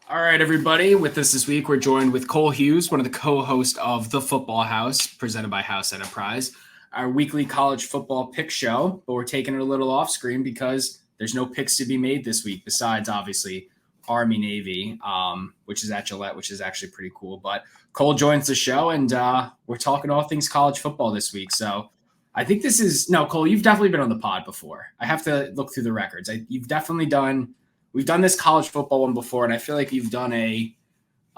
All right, everybody. With us this week, we're joined with Cole Hughes, one of the co-hosts of The Football House, presented by House Enterprise, our weekly college football pick show. But we're taking it a little off screen because there's no picks to be made this week, besides obviously Army Navy, which is at Gillette, which is actually pretty cool. But Cole joins the show, and we're talking all things college football this week. So I think this is Cole. You've definitely been on the pod before. I have to look through the records. You've definitely done. We've done this college football one before, and I feel like you've done a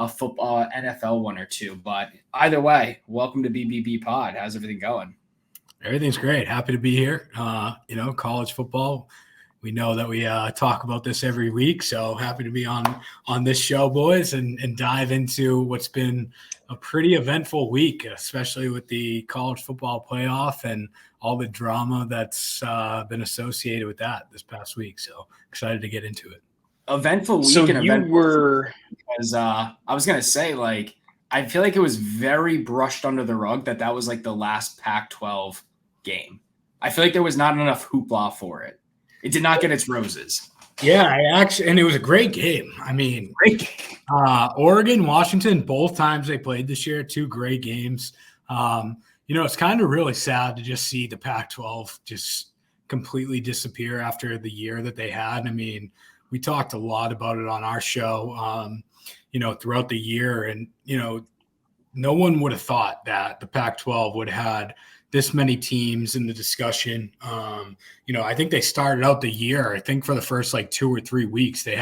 football NFL one or two. But either way, welcome to BBB Pod. How's everything going? Everything's great. Happy to be here. College football. We know that we talk about this every week, so happy to be on this show, boys, and dive into what's been a pretty eventful week, especially with the college football playoff and all the drama that's been associated with that this past week. So excited to get into it. Eventful week. So and you were because I was gonna say, like, I feel like it was very brushed under the rug that was like the last Pac-12 game. I feel like there was not enough hoopla for it. It did not get its roses. Yeah, and it was a great game. I mean, great game. Oregon, Washington, both times they played this year, two great games. It's kind of really sad to just see the Pac-12 just completely disappear after the year that they had. I mean, we talked a lot about it on our show, throughout the year. And, no one would have thought that the Pac-12 would have had this many teams in the discussion. I think they started out the year, I think for the first like 2 or 3 weeks, they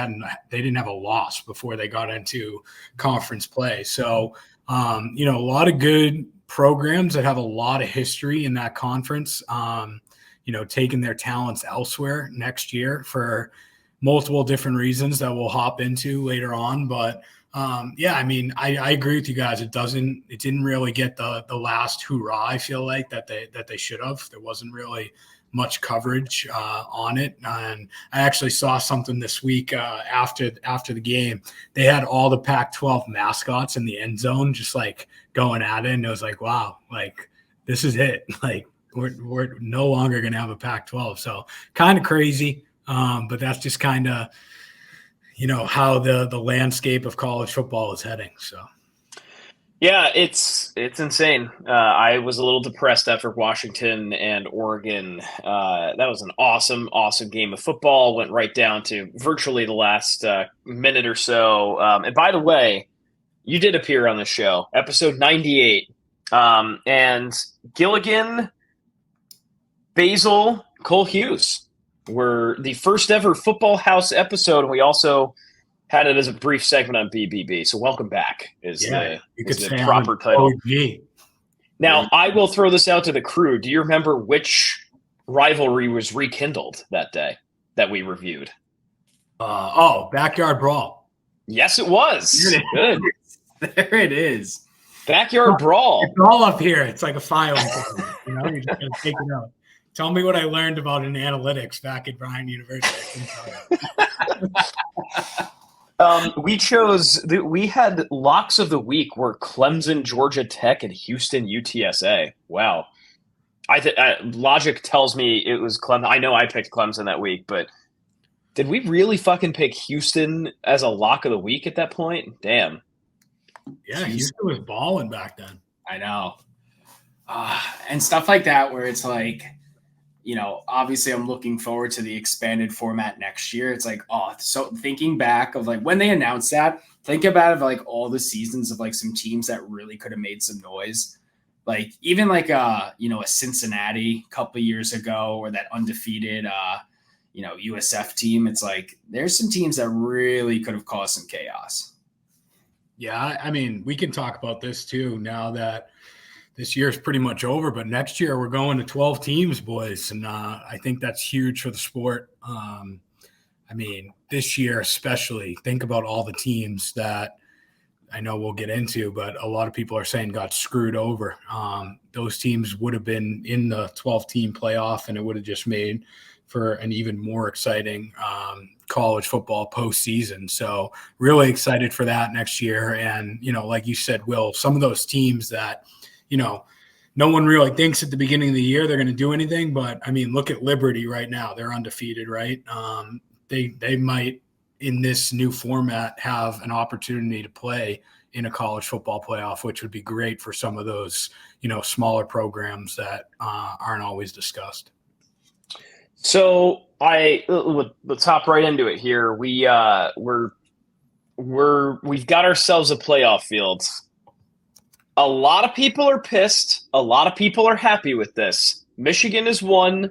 didn't have a loss before they got into conference play. So, a lot of good programs that have a lot of history in that conference, taking their talents elsewhere next year for multiple different reasons that we'll hop into later on. But I agree with you guys. It didn't really get the last hoorah, I feel like, that they should have. There wasn't really much coverage on it. And I actually saw something this week after the game. They had all the Pac-12 mascots in the end zone just like going at it. And it was like, wow, like this is it. Like we're no longer going to have a Pac-12. So kind of crazy. But that's just kind of, how the landscape of college football is heading. So, yeah, it's insane. I was a little depressed after Washington and Oregon. That was an awesome game of football. Went right down to virtually the last minute or so. And by the way, you did appear on the show, episode 98. And Gilligan, Basil, Cole Hughes were the first ever Football House episode, and we also had it as a brief segment on BBB. So welcome back is the proper title. OG. Now, I will throw this out to the crew. Do you remember which rivalry was rekindled that day that we reviewed? Backyard Brawl. Yes, it was. Good. There it is. Backyard Brawl. It's all up here. It's like a file. You're just going to take it out. Tell me what I learned about in analytics back at Bryant University. We had locks of the week were Clemson, Georgia Tech, and Houston, UTSA. Wow. Logic tells me it was Clemson. I know I picked Clemson that week, but did we really fucking pick Houston as a lock of the week at that point? Damn. Yeah, Houston was balling back then. I know. And stuff like that where it's like, obviously I'm looking forward to the expanded format next year. It's like, so thinking back of like when they announced that, think about it, like all the seasons of like some teams that really could have made some noise. Like even like a Cincinnati a couple of years ago or that undefeated, USF team. It's like, there's some teams that really could have caused some chaos. Yeah. I mean, we can talk about this too now that this year is pretty much over, but next year we're going to 12 teams, boys. And I think that's huge for the sport. This year especially, think about all the teams that I know we'll get into, but a lot of people are saying got screwed over. Those teams would have been in the 12-team playoff, and it would have just made for an even more exciting college football postseason. So really excited for that next year. And, like you said, Will, some of those teams that – no one really thinks at the beginning of the year they're going to do anything. But, look at Liberty right now. They're undefeated, right? They might in this new format have an opportunity to play in a college football playoff, which would be great for some of those, smaller programs that aren't always discussed. So let's hop right into it here. We've got ourselves a playoff field. A lot of people are pissed. A lot of people are happy with this. Michigan is 1,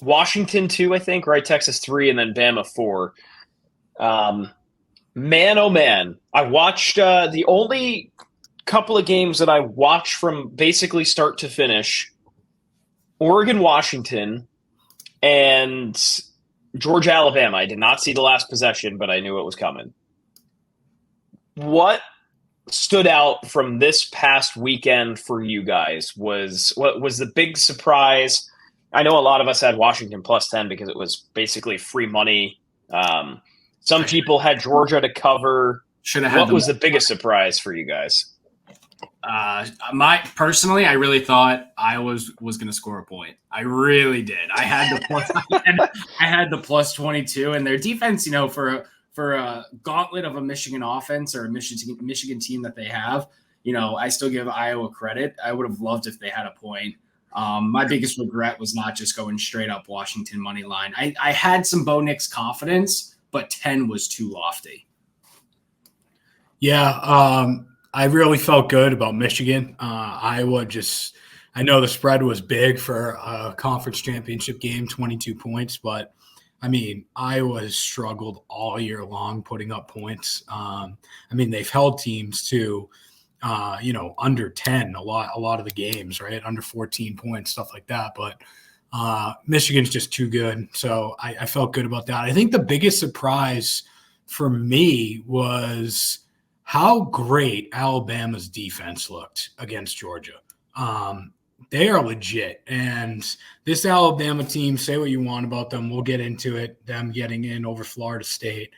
Washington 2, I think, right? Texas 3, and then Bama 4. Man, oh man. I watched the only couple of games that I watched from basically start to finish, Oregon, Washington, and Georgia, Alabama. I did not see the last possession, but I knew it was coming. What stood out from this past weekend for you guys? What was the big surprise? I know a lot of us had Washington plus 10 because it was basically free money. Some people had Georgia to cover. What was the biggest surprise for you guys? Personally, I really thought Iowa was going to score a point. I really did. I had the plus 22, and their defense, for a gauntlet of a Michigan offense or a Michigan team that they have, I still give Iowa credit. I would have loved if they had a point. My biggest regret was not just going straight up Washington money line. I had some Bo Nix confidence, but 10 was too lofty. Yeah, I really felt good about Michigan. Iowa I know the spread was big for a conference championship game, 22 points, but Iowa has struggled all year long putting up points. They've held teams to, under 10 a lot of the games, right? Under 14 points, stuff like that. But Michigan's just too good. So I felt good about that. I think the biggest surprise for me was how great Alabama's defense looked against Georgia. They are legit. And this Alabama team, say what you want about them, we'll get into it, them getting in over Florida State.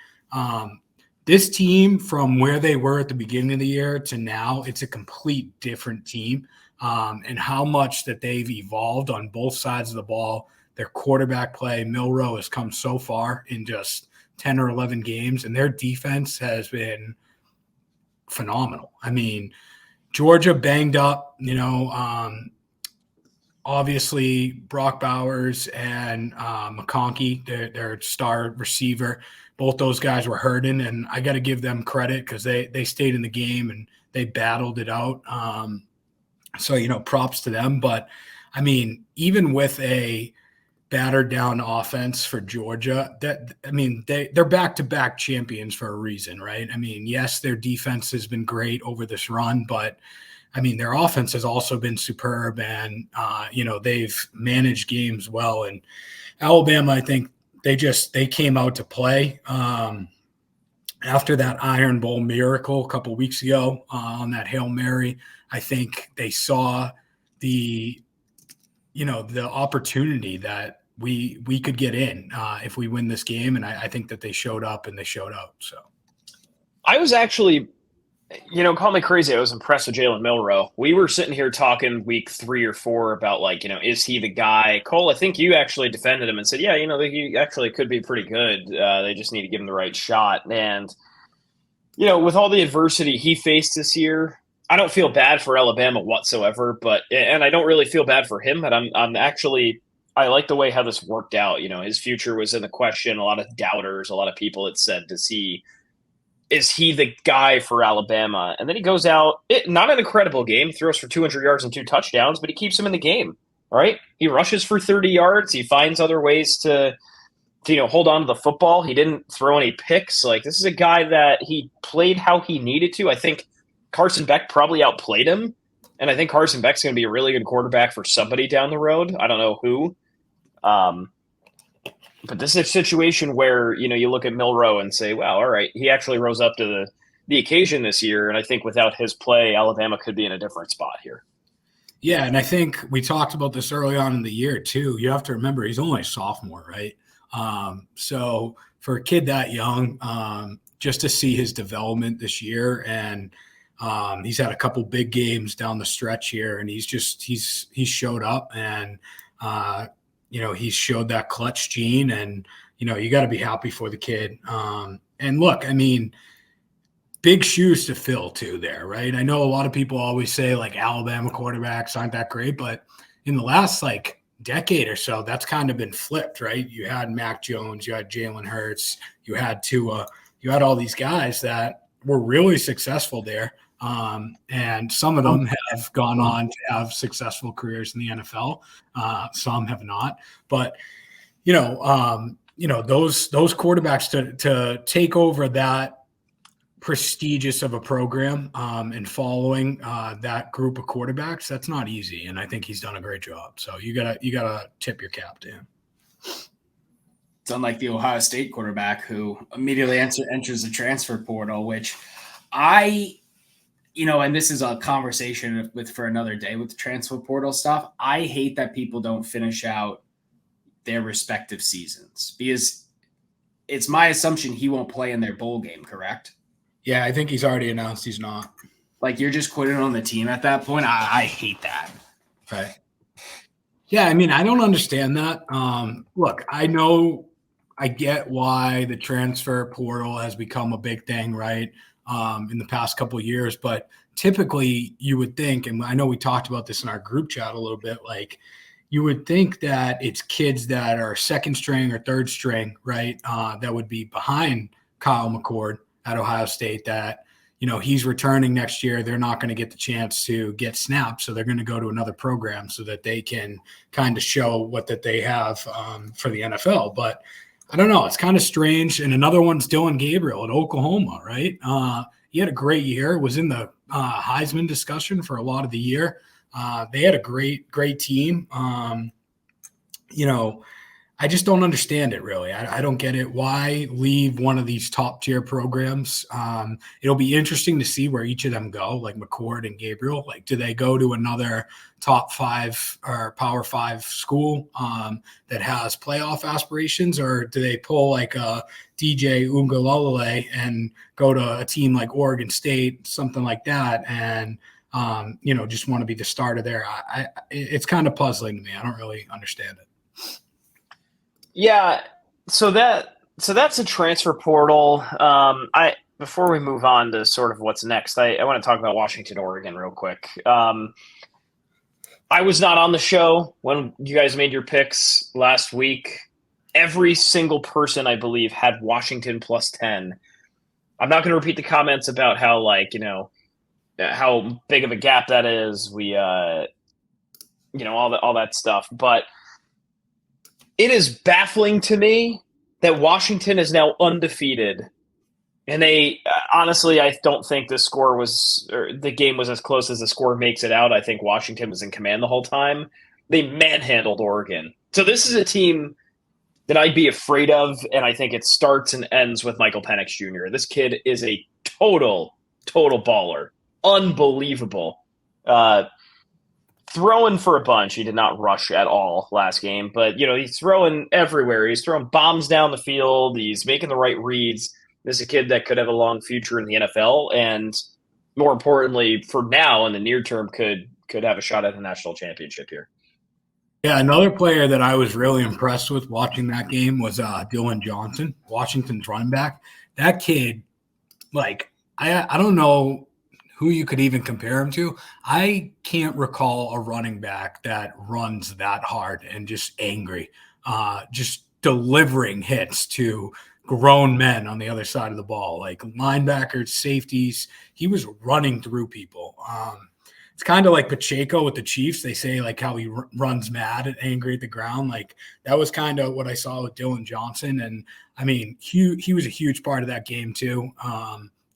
This team, from where they were at the beginning of the year to now, it's a complete different team. And how much that they've evolved on both sides of the ball. Their quarterback play, Milroe, has come so far in just 10 or 11 games, and their defense has been phenomenal. Georgia banged up, obviously Brock Bowers and McConkey, their star receiver, both those guys were hurting, and I got to give them credit because they stayed in the game and they battled it out. So, props to them. But, even with a battered down offense for Georgia, they're back-to-back champions for a reason, right? Yes, their defense has been great over this run, but, their offense has also been superb, and, they've managed games well. And Alabama, I think they came out to play. After that Iron Bowl miracle a couple of weeks ago on that Hail Mary, I think they saw the opportunity that we could get in if we win this game. And I think that they showed up and they showed out. So I was actually, call me crazy, I was impressed with Jalen Milroe. We were sitting here talking week 3 or 4 about is he the guy? Cole, I think you actually defended him and said, yeah, he actually could be pretty good. They just need to give him the right shot. And, with all the adversity he faced this year, I don't feel bad for Alabama whatsoever, and I don't really feel bad for him, but I like the way how this worked out. His future was in the question. A lot of doubters, a lot of people had said to see, is he the guy for Alabama? And then he goes out, not an incredible game, throws for 200 yards and 2 touchdowns, but he keeps him in the game, right? He rushes for 30 yards. He finds other ways to hold on to the football. He didn't throw any picks. This is a guy that he played how he needed to. I think Carson Beck probably outplayed him, and I think Carson Beck's going to be a really good quarterback for somebody down the road. I don't know who. But this is a situation where, you look at Milroe and say, wow, all right, he actually rose up to the occasion this year, and I think without his play, Alabama could be in a different spot here. Yeah, and I think we talked about this early on in the year, too. You have to remember he's only a sophomore, right? So for a kid that young, just to see his development this year, and he's had a couple big games down the stretch here, and he's showed up, and he's showed that clutch gene, and you got to be happy for the kid. And look, I mean, big shoes to fill too there, right? I know a lot of people always say like Alabama quarterbacks aren't that great, but in the last like decade or so, that's kind of been flipped, right? You had Mac Jones, you had Jalen Hurts, you had Tua, you had all these guys that were really successful there. And some of them have gone on to have successful careers in the NFL. Some have not, but those quarterbacks to take over that prestigious of a program and following that group of quarterbacks, that's not easy. And I think he's done a great job. So you gotta tip your cap to him. It's unlike the Ohio State quarterback who immediately enters the transfer portal, which and this is a conversation for another day with the transfer portal stuff. I hate that people don't finish out their respective seasons because it's my assumption he won't play in their bowl game, correct? Yeah, I think he's already announced he's not. Like, you're just quitting on the team at that point? I hate that. Right. Yeah, I mean, I don't understand that. Look, I get why the transfer portal has become a big thing, right, in the past couple of years. But typically you would think, and I know we talked about this in our group chat a little bit, like you would think that it's kids that are second string or third string, right, that would be behind Kyle McCord at Ohio State that, he's returning next year. They're not going to get the chance to get snaps. So they're going to go to another program so that they can kind of show what that they have for the NFL. But I don't know. It's kind of strange. And another one's Dylan Gabriel at Oklahoma, right? He had a great year, was in the Heisman discussion for a lot of the year. They had a great team. I just don't understand it really. I don't get it. Why leave one of these top tier programs? It'll be interesting to see where each of them go, like McCord and Gabriel. Like, do they go to another top 5 or Power 5 school that has playoff aspirations, or do they pull like a DJ Uiagalelei and go to a team like Oregon State, something like that, and just want to be the starter there? It's kind of puzzling to me. I don't really understand it. Yeah, so that's a transfer portal. Before we move on to sort of what's next, I want to talk about Washington, Oregon real quick. I was not on the show when you guys made your picks last week. Every single person, I believe, had Washington plus 10. I'm not going to repeat the comments about how how big of a gap that is. We all that stuff, but it is baffling to me that Washington is now undefeated. And they honestly, I don't think the game was as close as the score makes it out. I think Washington was in command the whole time. They manhandled Oregon. So this is a team that I'd be afraid of, and I think it starts and ends with Michael Penix Jr. This kid is a total baller. Unbelievable. Throwing for a bunch. He did not rush at all last game, but he's throwing everywhere. He's throwing bombs down the field. He's making the right reads. This is a kid that could have a long future in the NFL, and more importantly, for now in the near term, could have a shot at the national championship here. Yeah, another player that I was really impressed with watching that game was Dylan Johnson, Washington's running back. That kid, like, I don't know who you could even compare him to. I can't recall a running back that runs that hard and just angry, just delivering hits to grown men on the other side of the ball, like linebackers, safeties. He was running through people. It's kind of like Pacheco with the Chiefs. They say like how he runs mad and angry at the ground. Like that was kind of what I saw with Dylan Johnson. And I mean, he was a huge part of that game too.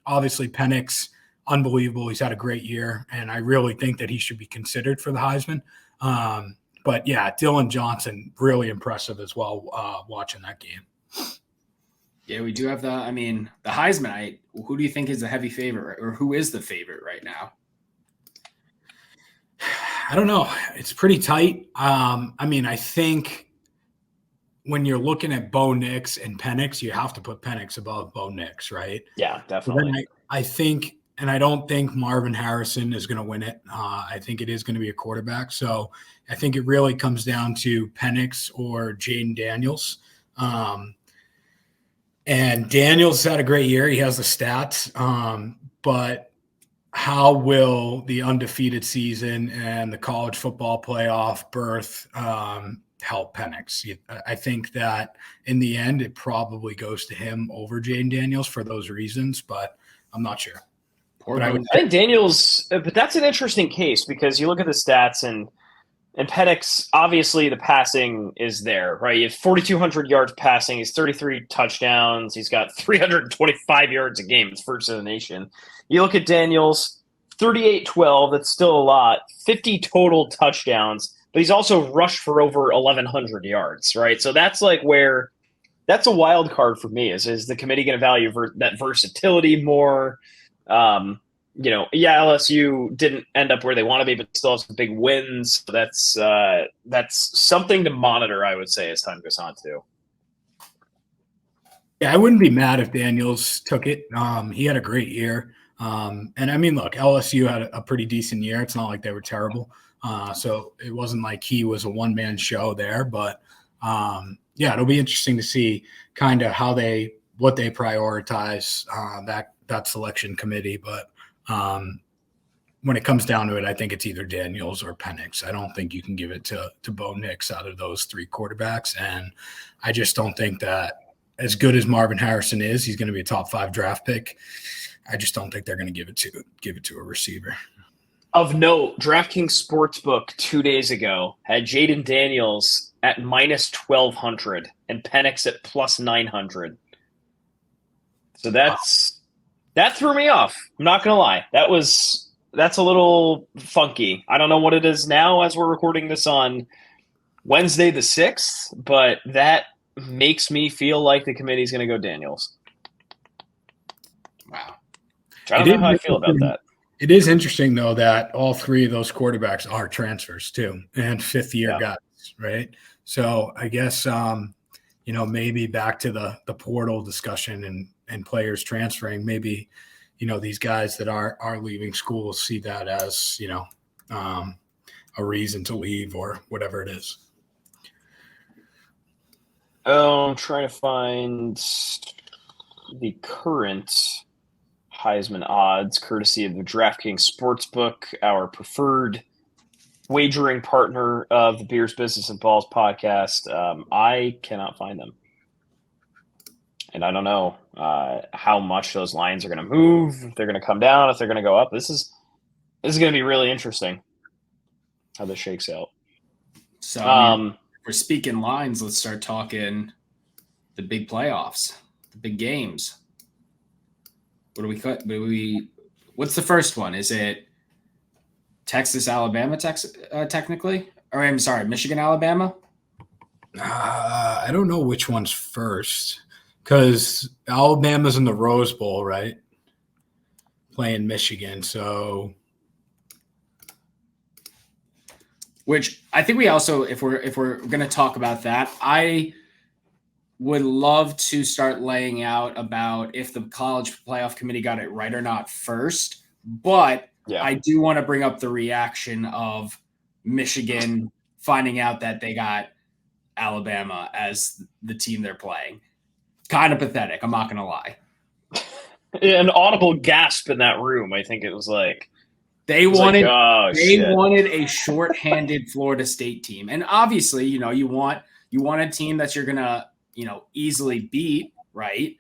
Obviously Penix, unbelievable. He's had a great year, and I really think that he should be considered for the Heisman. But yeah, Dylan Johnson, really impressive as well watching that game. Yeah, we do have the Heisman. Who do you think is the heavy favorite, or who is the favorite right now? I don't know. It's pretty tight. I think when you're looking at Bo Nix and Penix, you have to put Penix above Bo Nix, right? Yeah, definitely. So I think, and I don't think Marvin Harrison is going to win it. I think it is going to be a quarterback. So I think it really comes down to Penix or Jaden Daniels. And Daniels had a great year. He has the stats. But how will the undefeated season and the college football playoff berth help Penix? I think that in the end, it probably goes to him over Jaden Daniels for those reasons, but I'm not sure. But I think Daniels, but that's an interesting case because you look at the stats and Penix, obviously the passing is there, right? He has 4,200 yards passing. He's 33 touchdowns. He's got 325 yards a game. It's first in the nation. You look at Daniels, 38-12. That's still a lot. 50 total touchdowns, but he's also rushed for over 1,100 yards, right? So that's like where that's a wild card for me. Is the committee going to value that versatility more? LSU didn't end up where they want to be, but still have some big wins. So that's something to monitor, I would say, as time goes on too. Yeah, I wouldn't be mad if Daniels took it. He had a great year. And I mean, look, LSU had a pretty decent year. It's not like they were terrible. So it wasn't like he was a one-man show there, but it'll be interesting to see kind of what they prioritize that selection committee. But when it comes down to it, I think it's either Daniels or Penix. I don't think you can give it to Bo Nix out of those three quarterbacks. And I just don't think that as good as Marvin Harrison is, he's going to be a top 5 draft pick. I just don't think they're going to give it to a receiver. Of note, DraftKings Sportsbook 2 days ago had Jaden Daniels at -1,200 and Penix at +900. So that threw me off. I'm not going to lie. That's a little funky. I don't know what it is now as we're recording this on Wednesday the 6th, but that makes me feel like the committee's going to go Daniels. Wow. I don't know how I feel about that. It is interesting, though, that all three of those quarterbacks are transfers, too, and fifth-year guys, right? So I guess, maybe back to the portal discussion and players transferring, maybe, these guys that are leaving school see that as, a reason to leave or whatever it is. I'm trying to find the current Heisman odds, courtesy of the DraftKings Sportsbook, our preferred wagering partner of the Beers, Business, and Balls podcast. I cannot find them. And I don't know how much those lines are going to move, if they're going to come down, if they're going to go up. This is going to be really interesting how this shakes out. So, if we're speaking lines, let's start talking the big playoffs, the big games. What's the first one? Is it Texas, Alabama, technically? Or I'm sorry, Michigan, Alabama? I don't know which one's first because Alabama's in the Rose Bowl, right? Playing Michigan, so. Which I think we also, if we're going to talk about that, I would love to start laying out about if the college playoff committee got it right or not first. But I do want to bring up the reaction of Michigan finding out that they got Alabama as the team they're playing. Kind of pathetic. I'm not going to lie. An audible gasp in that room. I think it was like they wanted a shorthanded Florida State team. And obviously, you want a team that you're going to, easily beat, right?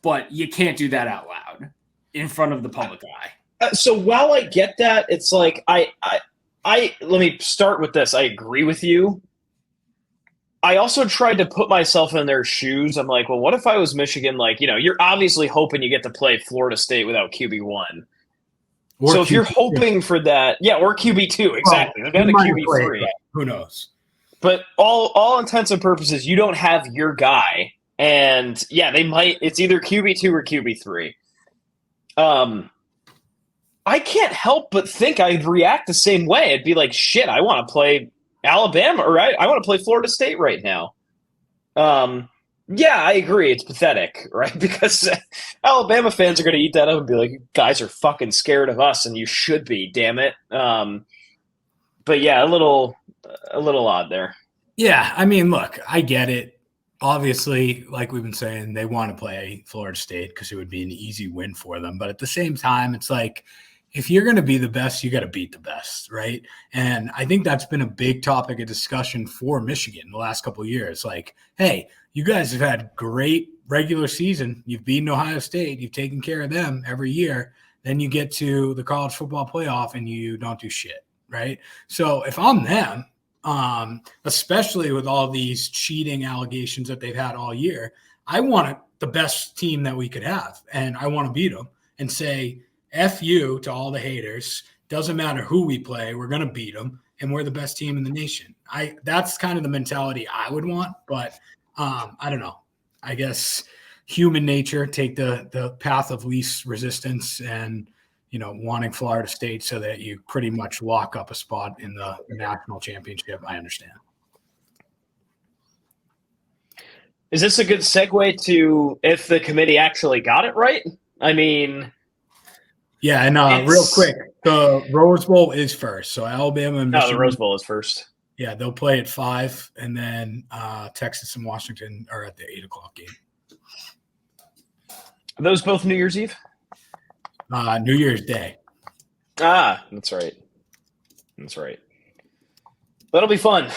But you can't do that out loud in front of the public eye. So while I get that, it's like I let me start with this. I agree with you. I also tried to put myself in their shoes. I'm like, well, what if I was Michigan? Like, you're obviously hoping you get to play Florida State without QB1. So if you're hoping for that, or QB2, exactly. They've got a QB3. Who knows? But all intents and purposes, you don't have your guy. And, they might – it's either QB2 or QB3. I can't help but think I'd react the same way. I'd be like, shit, I want to play Alabama, or I want to play Florida State right now. I agree. It's pathetic, right? Because Alabama fans are going to eat that up and be like, you guys are fucking scared of us, and you should be, damn it. But, a little odd there. Yeah, I mean, look, I get it. obviously, like we've been saying, they want to play Florida State because it would be an easy win for them. But at the same time, it's like, if you're going to be the best, you got to beat the best, right? And I think that's been a big topic of discussion for Michigan the last couple of years. Like, hey, you guys have had great regular season. You've beaten Ohio State. You've taken care of them every year. Then you get to the college football playoff and you don't do shit, right? So if I'm them, especially with all these cheating allegations that they've had all year, I want the best team that we could have, and I want to beat them and say, F you to all the haters. Doesn't matter who we play, we're going to beat them, and we're the best team in the nation. That's kind of the mentality I would want, but I don't know. I guess human nature, take the path of least resistance and, wanting Florida State so that you pretty much lock up a spot in the national championship. I understand. Is this a good segue to if the committee actually got it right? I mean, yeah, and real quick, the Rose Bowl is first. So Alabama and Michigan. No, the Rose Bowl is first. Yeah, they'll play at 5, and then Texas and Washington are at the 8 o'clock game. Are those both New Year's Eve? New Year's Day. Ah, that's right. That's right. That'll be fun.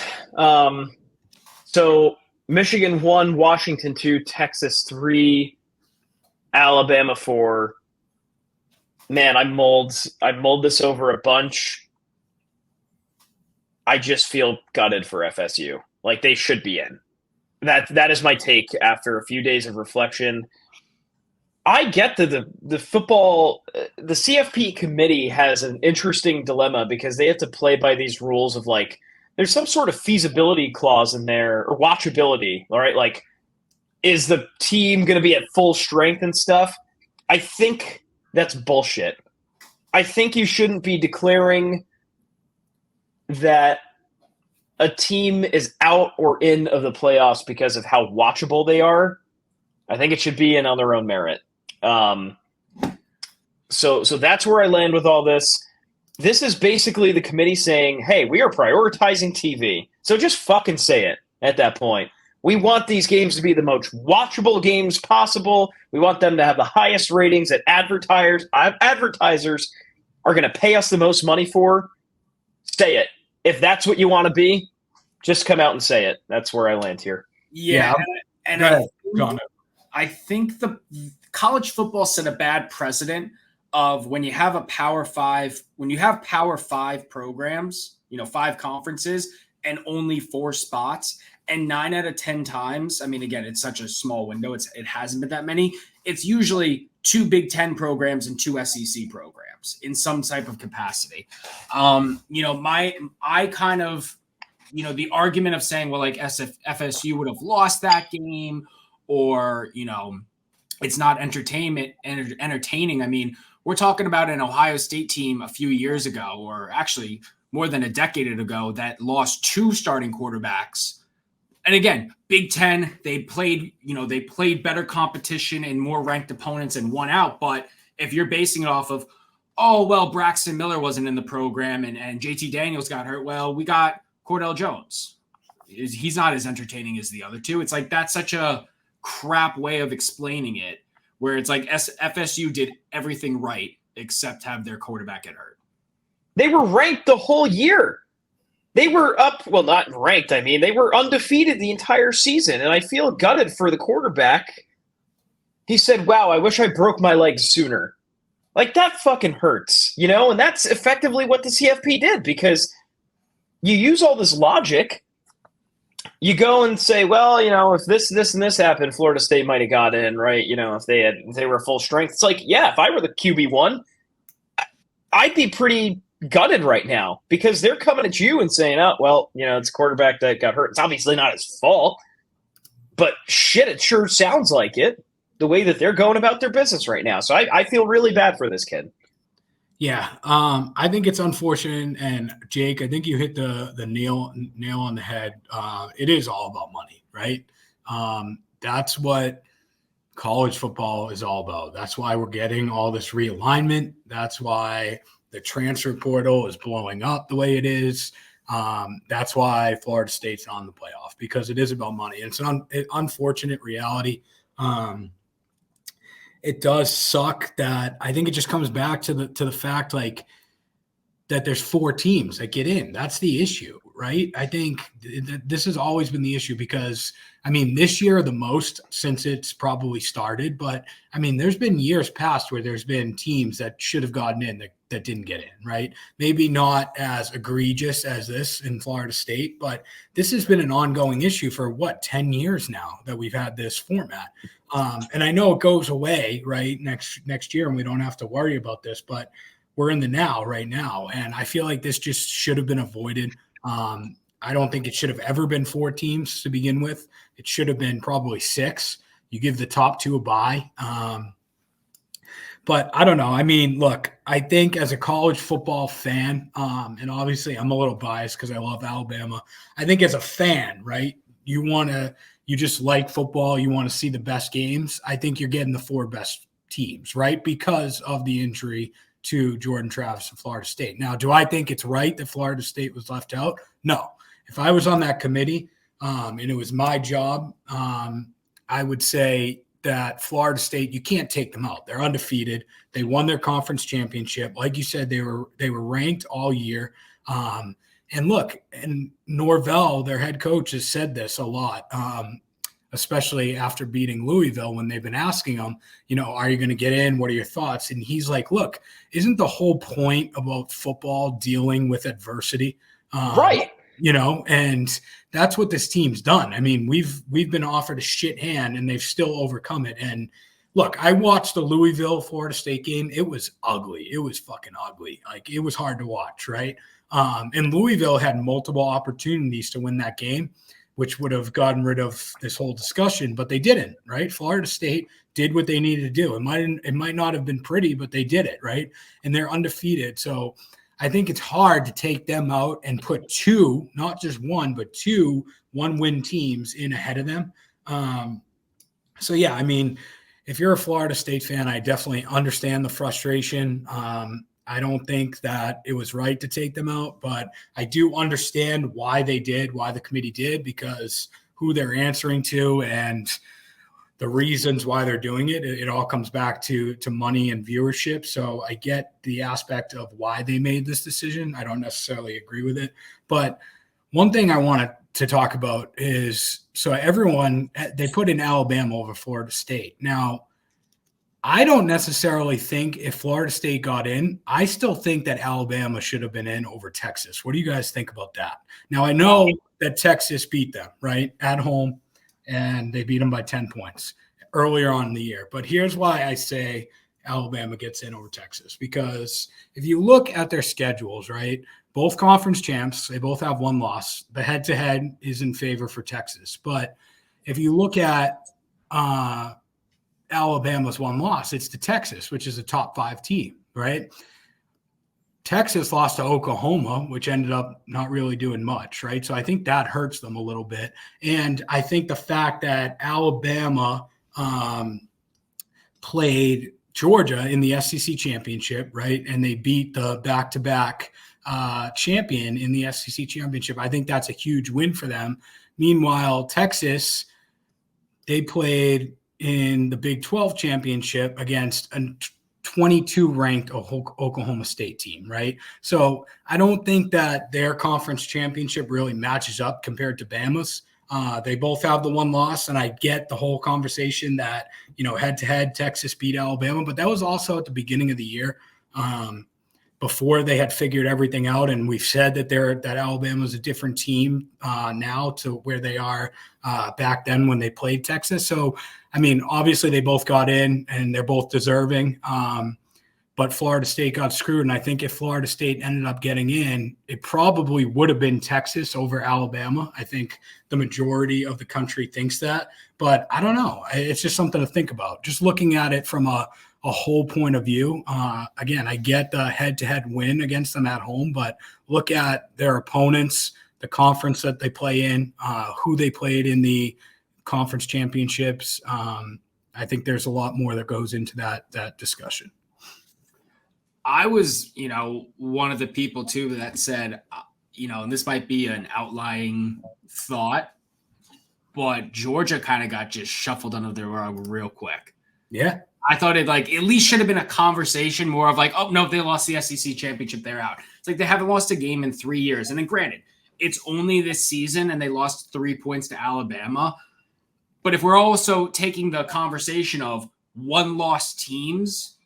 So Michigan 1, Washington 2, Texas 3, Alabama 4. Man, I mulled this over a bunch. I just feel gutted for FSU. Like, they should be in. That is my take after a few days of reflection. I get that the football, the CFP committee has an interesting dilemma because they have to play by these rules of, like, there's some sort of feasibility clause in there, or watchability, all right? Like, is the team going to be at full strength and stuff? I think that's bullshit. I think you shouldn't be declaring that a team is out or in of the playoffs because of how watchable they are. I think it should be in on their own merit. So that's where I land with all this. This is basically the committee saying, hey, we are prioritizing TV. So just fucking say it at that point. We want these games to be the most watchable games possible. We want them to have the highest ratings that advertisers are going to pay us the most money for. Say it. If that's what you want to be, just come out and say it. That's where I land here. Yeah. And I think the college football set a bad precedent of when you have Power 5 programs, 5 conferences and only 4 spots, and 9 out of 10 times, I mean, again, it's such a small window. It hasn't been that many. It's usually 2 Big Ten programs and 2 SEC programs in some type of capacity. The argument of saying, well, like FSU would have lost that game, or, it's not entertaining. I mean, we're talking about an Ohio State team a few years ago, or actually more than a decade ago, that lost 2 starting quarterbacks. And again, Big Ten, they played better competition and more ranked opponents and won out. But if you're basing it off of, oh, well, Braxton Miller wasn't in the program and JT Daniels got hurt, well, we got Cordell Jones. He's not as entertaining as the other 2. It's like, that's such a crap way of explaining it, where it's like FSU did everything right except have their quarterback get hurt. They were ranked the whole year. They were up, well, not ranked. I mean, they were undefeated the entire season, and I feel gutted for the quarterback. He said, wow, I wish I broke my leg sooner. Like, that fucking hurts, and that's effectively what the CFP did, because you use all this logic. You go and say, well, if this, and this happened, Florida State might have got in, right? If they were full strength. It's like, yeah, if I were the QB1, I'd be pretty gutted right now, because they're coming at you and saying, oh, well, it's a quarterback that got hurt. It's obviously not his fault, but shit, it sure sounds like it, the way that they're going about their business right now. So I feel really bad for this kid. Yeah, I think it's unfortunate, and Jake, I think you hit the nail on the head. It is all about money, right? That's what college football is all about. That's why we're getting all this realignment. That's why the transfer portal is blowing up the way it is. That's why Florida State's on the playoff, because it is about money. And it's an unfortunate reality. It does suck that I think it just comes back to the fact like that there's 4 teams that get in. That's the issue, right? I think this has always been the issue because, I mean, this year the most since it's probably started. But, I mean, there's been years past where there's been teams that should have gotten in that didn't get in, right? Maybe not as egregious as this in Florida State, but this has been an ongoing issue for, 10 years now that we've had this format. And I know it goes away, right, next year, and we don't have to worry about this, but we're in the now right now. And I feel like this just should have been avoided. I don't think it should have ever been 4 teams to begin with. It should have been probably 6. You give the top 2 a bye. But I don't know. I mean, look, I think as a college football fan, and obviously I'm a little biased because I love Alabama. I think as a fan, right, you just like football. You want to see the best games. I think you're getting the 4 best teams, right, because of the injury to Jordan Travis of Florida State. Now, do I think it's right that Florida State was left out? No. If I was on that committee and it was my job, I would say that Florida State, you can't take them out. They're undefeated. They won their conference championship. Like you said, they were ranked all year. And look, and Norvell, their head coach, has said this a lot, especially after beating Louisville, when they've been asking him, are you going to get in? What are your thoughts? And he's like, look, isn't the whole point about football dealing with adversity? Right. And that's what this team's done. I mean, we've been offered a shit hand and they've still overcome it. And look, I watched the Louisville Florida State game. It was ugly. It was fucking ugly. Like, it was hard to watch, right? And Louisville had multiple opportunities to win that game, which would have gotten rid of this whole discussion, but they didn't, right? Florida State did what they needed to do. It might not have been pretty, but they did it, right? And they're undefeated. So I think it's hard to take them out and put 2, not just 1, but 2 one-win teams in ahead of them. So, yeah, I mean, if you're a Florida State fan, I definitely understand the frustration. I don't think that it was right to take them out, but I do understand why they did, why the committee did, because who they're answering to and the reasons why they're doing it. It all comes back to money and viewership. So I get the aspect of why they made this decision. I don't necessarily agree with it. But one thing I wanted to talk about is, so they put in Alabama over Florida State. Now, I don't necessarily think if Florida State got in, I still think that Alabama should have been in over Texas. What do you guys think about that? Now, I know that Texas beat them, right, at home, and they beat them by 10 points earlier on in the year. But here's why I say Alabama gets in over Texas, because if you look at their schedules, right, both conference champs, they both have 1 loss. The head-to-head is in favor for Texas. But if you look at Alabama's 1 loss, it's to Texas, which is a top 5 team, right? Texas lost to Oklahoma, which ended up not really doing much, right? So I think that hurts them a little bit. And I think the fact that Alabama played Georgia in the SEC championship, right, and they beat the back-to-back champion in the SEC championship, I think that's a huge win for them. Meanwhile, Texas, they played in the Big 12 championship against a 22 ranked Oklahoma State team, right? So I don't think that their conference championship really matches up compared to Bama's. They both have the 1 loss, and I get the whole conversation that, head to head Texas beat Alabama, but that was also at the beginning of the year. Before they had figured everything out, and we've said that Alabama is a different team now to where they are back then when they played Texas. So, I mean, obviously they both got in, and they're both deserving. But Florida State got screwed, and I think if Florida State ended up getting in, it probably would have been Texas over Alabama. I think the majority of the country thinks that, but I don't know. It's just something to think about. Just looking at it from a whole point of view. Again, I get the head-to-head win against them at home, but look at their opponents, the conference that they play in, who they played in the conference championships. I think there's a lot more that goes into that discussion. I was, one of the people too that said, and this might be an outlying thought, but Georgia kind of got just shuffled under the rug real quick. Yeah. I thought it at least should have been a conversation more of oh, no, they lost the SEC championship, they're out. It's they haven't lost a game in 3 years. And then granted, it's only this season and they lost 3 points to Alabama. But if we're also taking the conversation of one-loss teams,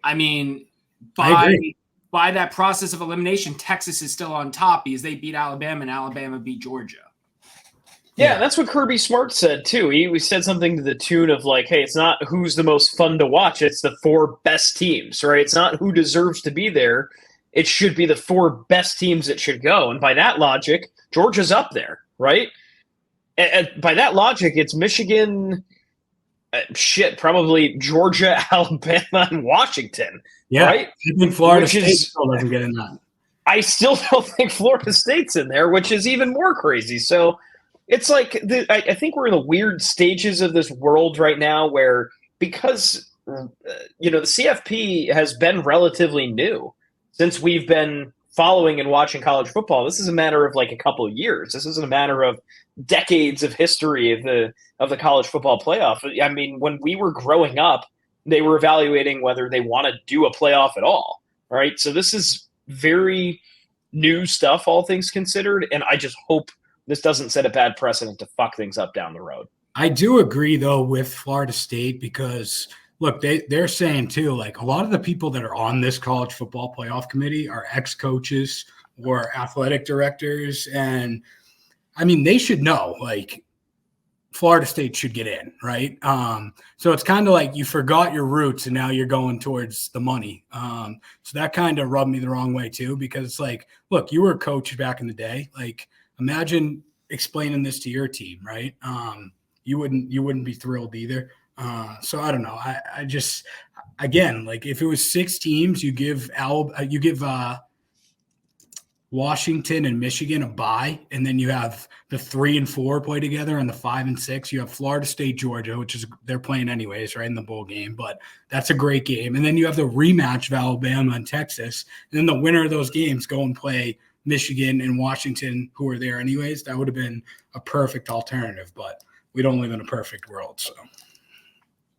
I mean, by that process of elimination, Texas is still on top because they beat Alabama and Alabama beat Georgia. Yeah, that's what Kirby Smart said, too. He said something to the tune of, hey, it's not who's the most fun to watch. It's the 4 best teams, right? It's not who deserves to be there. It should be the 4 best teams that should go. And by that logic, Georgia's up there, right? And by that logic, it's Michigan, probably Georgia, Alabama, and Washington, right? I think Florida State still doesn't get in that. I still don't think Florida State's in there, which is even more crazy. So it's I think we're in the weird stages of this world right now where because the CFP has been relatively new since we've been following and watching college football. This is a matter of a couple of years. This isn't a matter of decades of history of the college football playoff. I mean, when we were growing up, they were evaluating whether they want to do a playoff at all. Right. So this is very new stuff, all things considered. And I just hope this doesn't set a bad precedent to fuck things up down the road. I do agree, though, with Florida State because, look, they're saying, too, a lot of the people that are on this college football playoff committee are ex-coaches or athletic directors. And, I mean, they should know, Florida State should get in, right? So it's kind of you forgot your roots and now you're going towards the money. So that kind of rubbed me the wrong way, too, because it's look, you were a coach back in the day. Imagine explaining this to your team, right? You wouldn't be thrilled either. So I don't know. I just, again, if it was 6 teams, you give Washington and Michigan a bye, and then you have the 3 and 4 play together, and the 5 and 6. You have Florida State, Georgia, which is they're playing anyways, right, in the bowl game, but that's a great game. And then you have the rematch of Alabama and Texas, and then the winner of those games go and play Michigan and Washington, who are there anyways. That would have been a perfect alternative, but we don't live in a perfect world. So,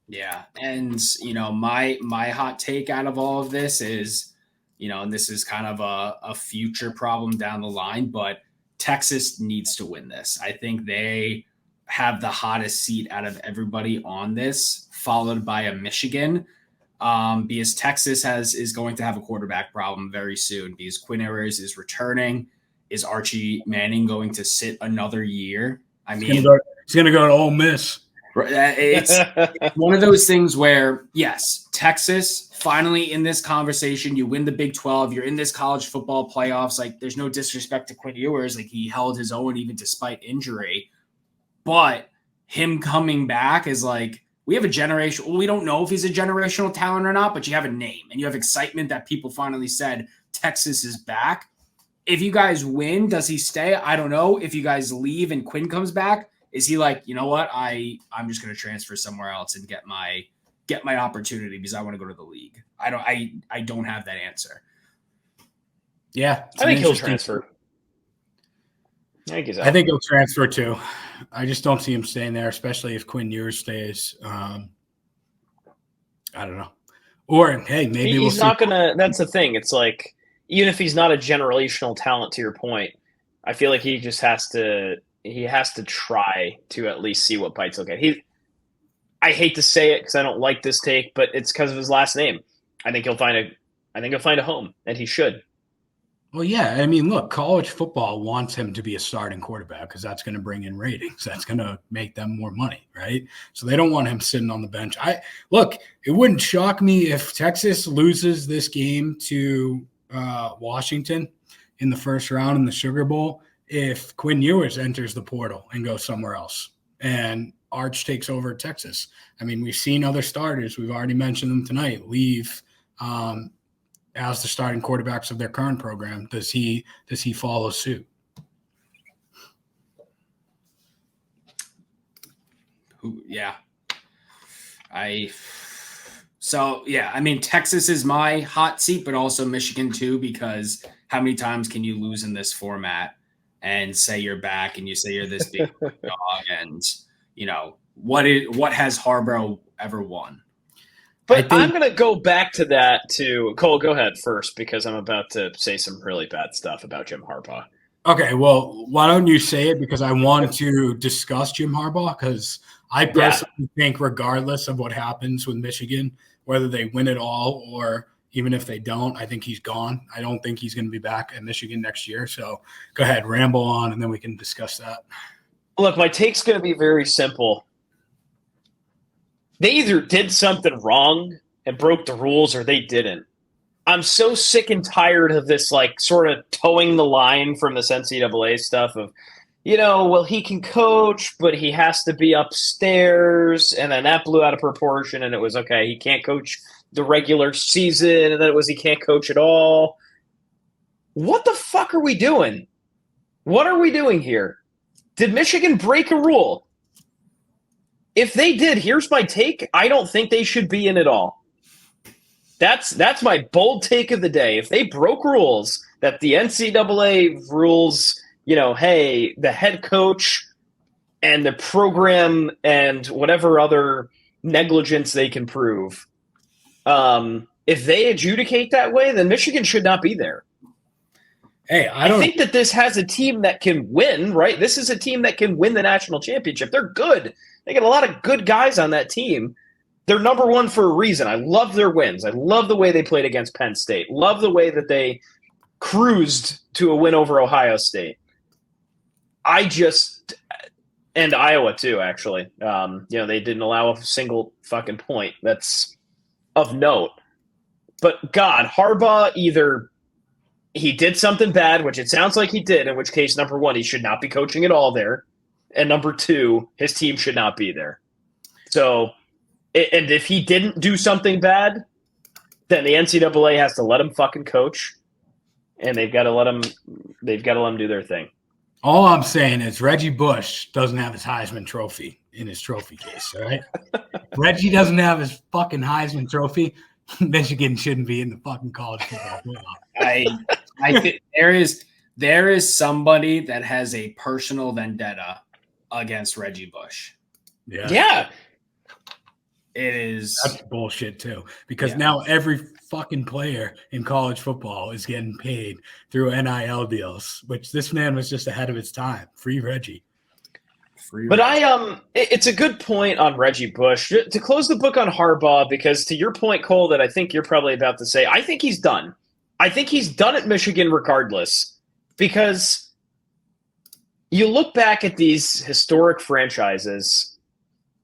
yeah. And, my hot take out of all of this is, and this is kind of a future problem down the line, but Texas needs to win this. I think they have the hottest seat out of everybody on this, followed by a Michigan. Because Texas is going to have a quarterback problem very soon because Quinn Ewers is returning. Is Archie Manning going to sit another year? I mean, he's going to go to Ole Miss. It's one of those things where, yes, Texas finally in this conversation, you win the Big 12, you're in this college football playoffs. There's no disrespect to Quinn Ewers. He held his own even despite injury. But him coming back is we have a generation. We don't know if he's a generational talent or not, but you have a name and you have excitement that people finally said Texas is back. If you guys win, does he stay? I don't know. If you guys leave and Quinn comes back, is he you know what? I'm just going to transfer somewhere else and get my opportunity because I want to go to the league. I don't have that answer. Yeah, I think he'll transfer. I think he'll transfer too. I just don't see him staying there, especially if Quinn Ewers stays. I don't know. Or, hey, maybe he's not going to – that's the thing. It's even if he's not a generational talent, to your point, I feel like he just has to try to at least see what bites he'll get. I hate to say it because I don't like this take, but it's because of his last name. I think he'll find a home, and he should. Well, yeah. I mean, look, college football wants him to be a starting quarterback because that's going to bring in ratings. That's going to make them more money, right? So they don't want him sitting on the bench. It wouldn't shock me if Texas loses this game to Washington in the first round in the Sugar Bowl if Quinn Ewers enters the portal and goes somewhere else and Arch takes over Texas. I mean, we've seen other starters. We've already mentioned them tonight. Leave as the starting quarterbacks of their current program. Does he follow suit? Yeah. I mean, Texas is my hot seat, but also Michigan too, because how many times can you lose in this format and say you're back and you say you're this big dog and, what has Harbaugh ever won? But I'm going to go back to that to Cole. Go ahead first because I'm about to say some really bad stuff about Jim Harbaugh. Okay, well, why don't you say it? Because I want to discuss Jim Harbaugh because I personally think regardless of what happens with Michigan, whether they win it all or even if they don't, I think he's gone. I don't think he's going to be back at Michigan next year. So go ahead, ramble on, and then we can discuss that. Look, my take's going to be very simple. They either did something wrong and broke the rules or they didn't. I'm so sick and tired of this, sort of towing the line from this NCAA stuff of, well, he can coach, but he has to be upstairs. And then that blew out of proportion. And it was, okay, he can't coach the regular season. And then it was, he can't coach at all. What the fuck are we doing? What are we doing here? Did Michigan break a rule? If they did, here's my take. I don't think they should be in at all. That's my bold take of the day. If they broke rules that the NCAA rules, hey, the head coach and the program and whatever other negligence they can prove, if they adjudicate that way, then Michigan should not be there. Hey, I think that this has a team that can win, right? This is a team that can win the national championship. They're good. They got a lot of good guys on that team. They're number one for a reason. I love their wins. I love the way they played against Penn State. Love the way that they cruised to a win over Ohio State. And Iowa too, actually. They didn't allow a single fucking point. That's of note. But God, Harbaugh either he did something bad, which it sounds like he did, in which case, number one, he should not be coaching at all there. And number two, his team should not be there. So, and if he didn't do something bad, then the NCAA has to let him fucking coach, and they've got to let him do their thing. All I'm saying is Reggie Bush doesn't have his Heisman Trophy in his trophy case, all right? Reggie doesn't have his fucking Heisman Trophy. Michigan shouldn't be in the fucking college football playoff. I think there is somebody that has a personal vendetta against Reggie Bush. Yeah. It is. That's bullshit too. Because now every fucking player in college football is getting paid through NIL deals, which this man was just ahead of his time. Free Reggie. But it's a good point on Reggie Bush. To close the book on Harbaugh, because to your point, Cole, that I think you're probably about to say, I think he's done. I think he's done at Michigan regardless, because you look back at these historic franchises,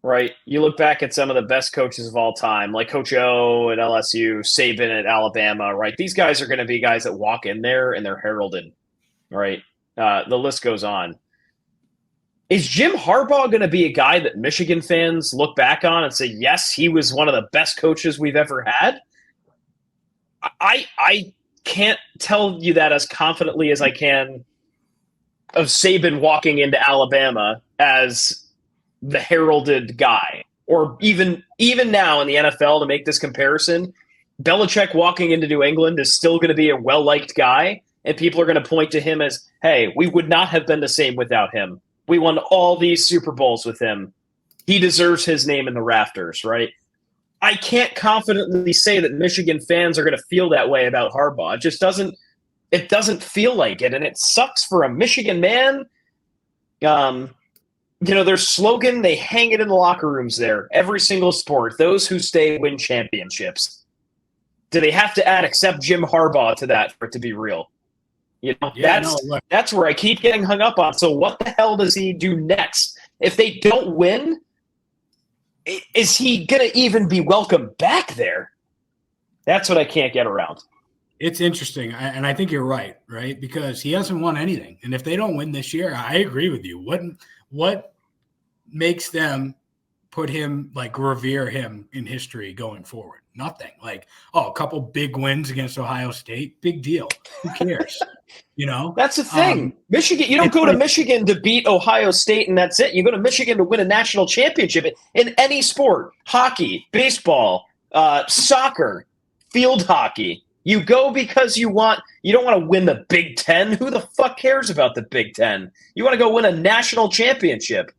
right? You look back at some of the best coaches of all time, like Coach O at LSU, Saban at Alabama, right? These guys are going to be guys that walk in there and they're heralded, right? The list goes on. Is Jim Harbaugh going to be a guy that Michigan fans look back on and say, yes, he was one of the best coaches we've ever had? I can't tell you that as confidently as I can of Saban walking into Alabama as the heralded guy. Or even now in the NFL, to make this comparison, Belichick walking into New England is still going to be a well-liked guy, and people are going to point to him as, hey, we would not have been the same without him. We won all these Super Bowls with him. He deserves his name in the rafters, right? I can't confidently say that Michigan fans are going to feel that way about Harbaugh. It just doesn't feel like it, and it sucks for a Michigan man. Their slogan, they hang it in the locker rooms there. Every single sport, those who stay win championships. Do they have to add except Jim Harbaugh to that for it to be real? That's where I keep getting hung up on. So what the hell does he do next? If they don't win, is he going to even be welcome back there? That's what I can't get around. It's interesting, and I think you're right? Because he hasn't won anything. And if they don't win this year, I agree with you. What makes them put him, revere him in history going forward? Nothing. A couple big wins against Ohio State, big deal. Who cares? That's the thing. Michigan, you don't go to Michigan to beat Ohio State and that's it. You go to Michigan to win a national championship in any sport: hockey, baseball, soccer, field hockey. You go because you don't want to win the Big Ten. Who the fuck cares about the Big Ten? You want to go win a national championship.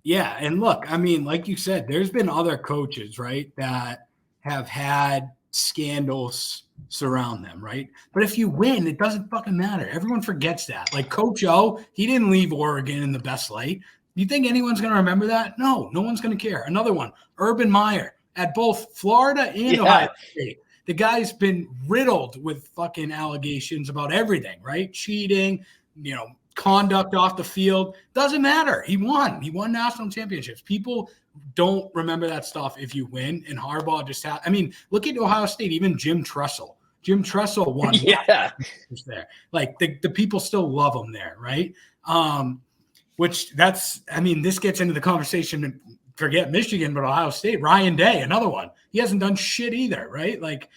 Yeah, and look, I mean, like you said, there's been other coaches, right, that have had scandals surround them, right? But if you win, it doesn't fucking matter. Everyone forgets that. Like Coach O, he didn't leave Oregon in the best light. You think anyone's going to remember that? No one's going to care. Another one, Urban Meyer at both Florida and Ohio State. The guy's been riddled with fucking allegations about everything, right? Cheating, conduct off the field. Doesn't matter. He won. He won national championships. People don't remember that stuff if you win. And Harbaugh just had, look at Ohio State, even Jim Tressel. Jim Tressel won. Yeah. There. Like the people still love him there, right? This gets into the conversation. Forget Michigan, but Ohio State. Ryan Day, another one. He hasn't done shit either, right? Like,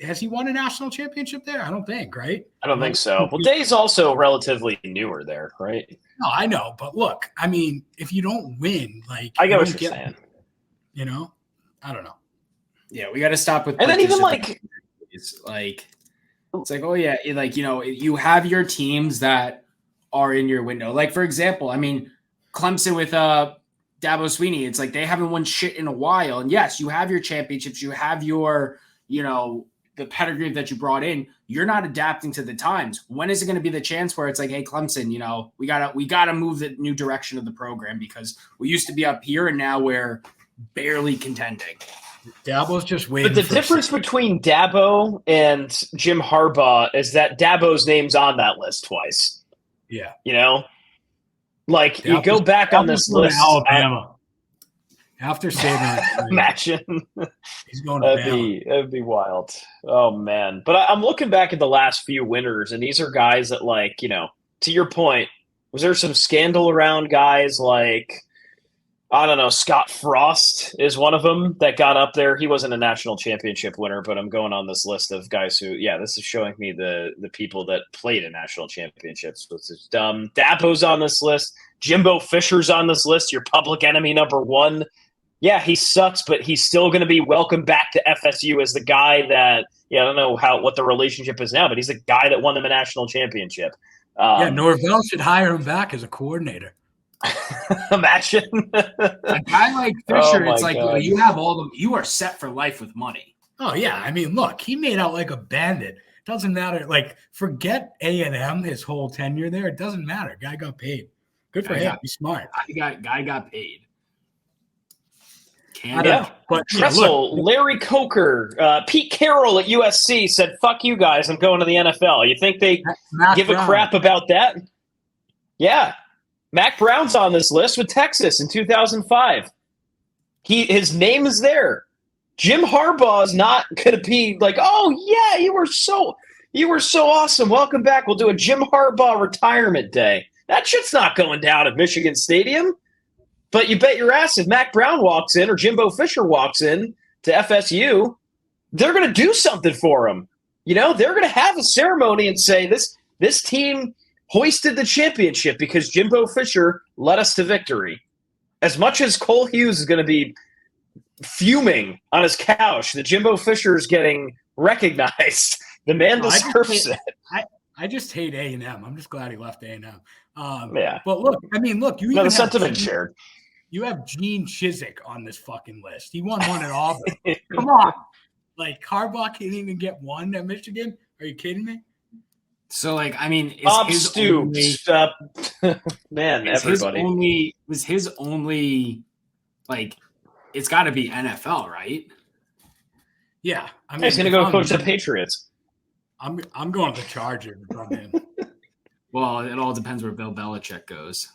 has he won a national championship there? I don't think, right? I don't think so. Well, Day's also relatively newer there, right? No, I know. But look, if you don't win, like, I get what you're saying. I don't know. Yeah, we got to stop with. And then even it's like, oh yeah, you have your teams that are in your window. Like, for example, Clemson with Dabo Swinney, it's like they haven't won shit in a while. And yes, you have your championships, you have your, the pedigree that you brought in. You're not adapting to the times. When is it going to be the chance where it's like, hey, Clemson, we gotta move the new direction of the program because we used to be up here and now we're barely contending. Dabo's just waiting. But the difference between Dabo and Jim Harbaugh is that Dabo's name's on that list twice. Yeah. Like you go back on this list, Alabama. After Saban, imagine he's going to Bama. That'd be wild. Oh man! But I'm looking back at the last few winners, and these are guys that, like, to your point, was there some scandal around guys like, I don't know, Scott Frost is one of them that got up there. He wasn't a national championship winner, but I'm going on this list of guys who, this is showing me the people that played in national championships, which is dumb. Dabo's on this list. Jimbo Fisher's on this list, your public enemy number one. Yeah, he sucks, but he's still going to be welcome back to FSU as the guy that, I don't know what the relationship is now, but he's the guy that won them a national championship. Norvell should hire him back as a coordinator. Imagine a guy like Fisher. It's like, you have you are set for life with money. Oh yeah, look, he made out like a bandit. Doesn't matter. Like, forget A&M his whole tenure there. It doesn't matter. Guy got paid. Good for him. He's smart. Guy got paid. But Tressel, Larry Coker, Pete Carroll at USC said, "Fuck you guys, I'm going to the NFL." You think they give a crap about that? Yeah. Mac Brown's on this list with Texas in 2005. His name is there. Jim Harbaugh is not going to be like, "Oh yeah, you were so awesome. Welcome back. We'll do a Jim Harbaugh retirement day." That shit's not going down at Michigan Stadium. But you bet your ass if Mac Brown walks in or Jimbo Fisher walks in to FSU, they're going to do something for him. They're going to have a ceremony and say this team hoisted the championship because Jimbo Fisher led us to victory. As much as Cole Hughes is going to be fuming on his couch that Jimbo Fisher is getting recognized, the man deserves it. I just hate A&M. I'm just glad he left A&M. Yeah. But look, you even the sentiment shared. You have Gene Chizik on this fucking list. He won one at Auburn. Come on. Like, Harbaugh can't even get one at Michigan? Are you kidding me? So, man, everybody. Was his only, like, it's got to be NFL, right? Yeah. He's going to go coach the Patriots. I'm going to the Chargers from him. Well, it all depends where Bill Belichick goes.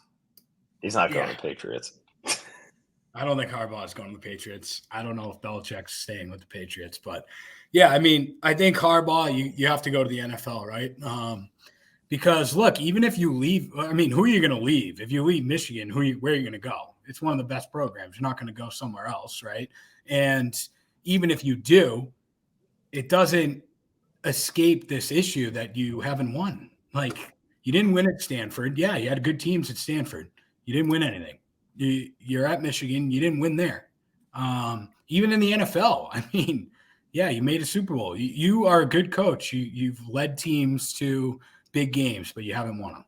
He's not going to the Patriots. I don't think Harbaugh is going to the Patriots. I don't know if Belichick's staying with the Patriots, but yeah, I think Harbaugh, you have to go to the NFL, right? Because look, even if you leave, who are you going to leave? If you leave Michigan, where are you going to go? It's one of the best programs. You're not going to go somewhere else, right? And even if you do, it doesn't escape this issue that you haven't won. Like, you didn't win at Stanford. Yeah, you had good teams at Stanford. You didn't win anything. You're at Michigan. You didn't win there. Even in the NFL, Yeah, you made a Super Bowl. You are a good coach. You've led teams to big games, but you haven't won them.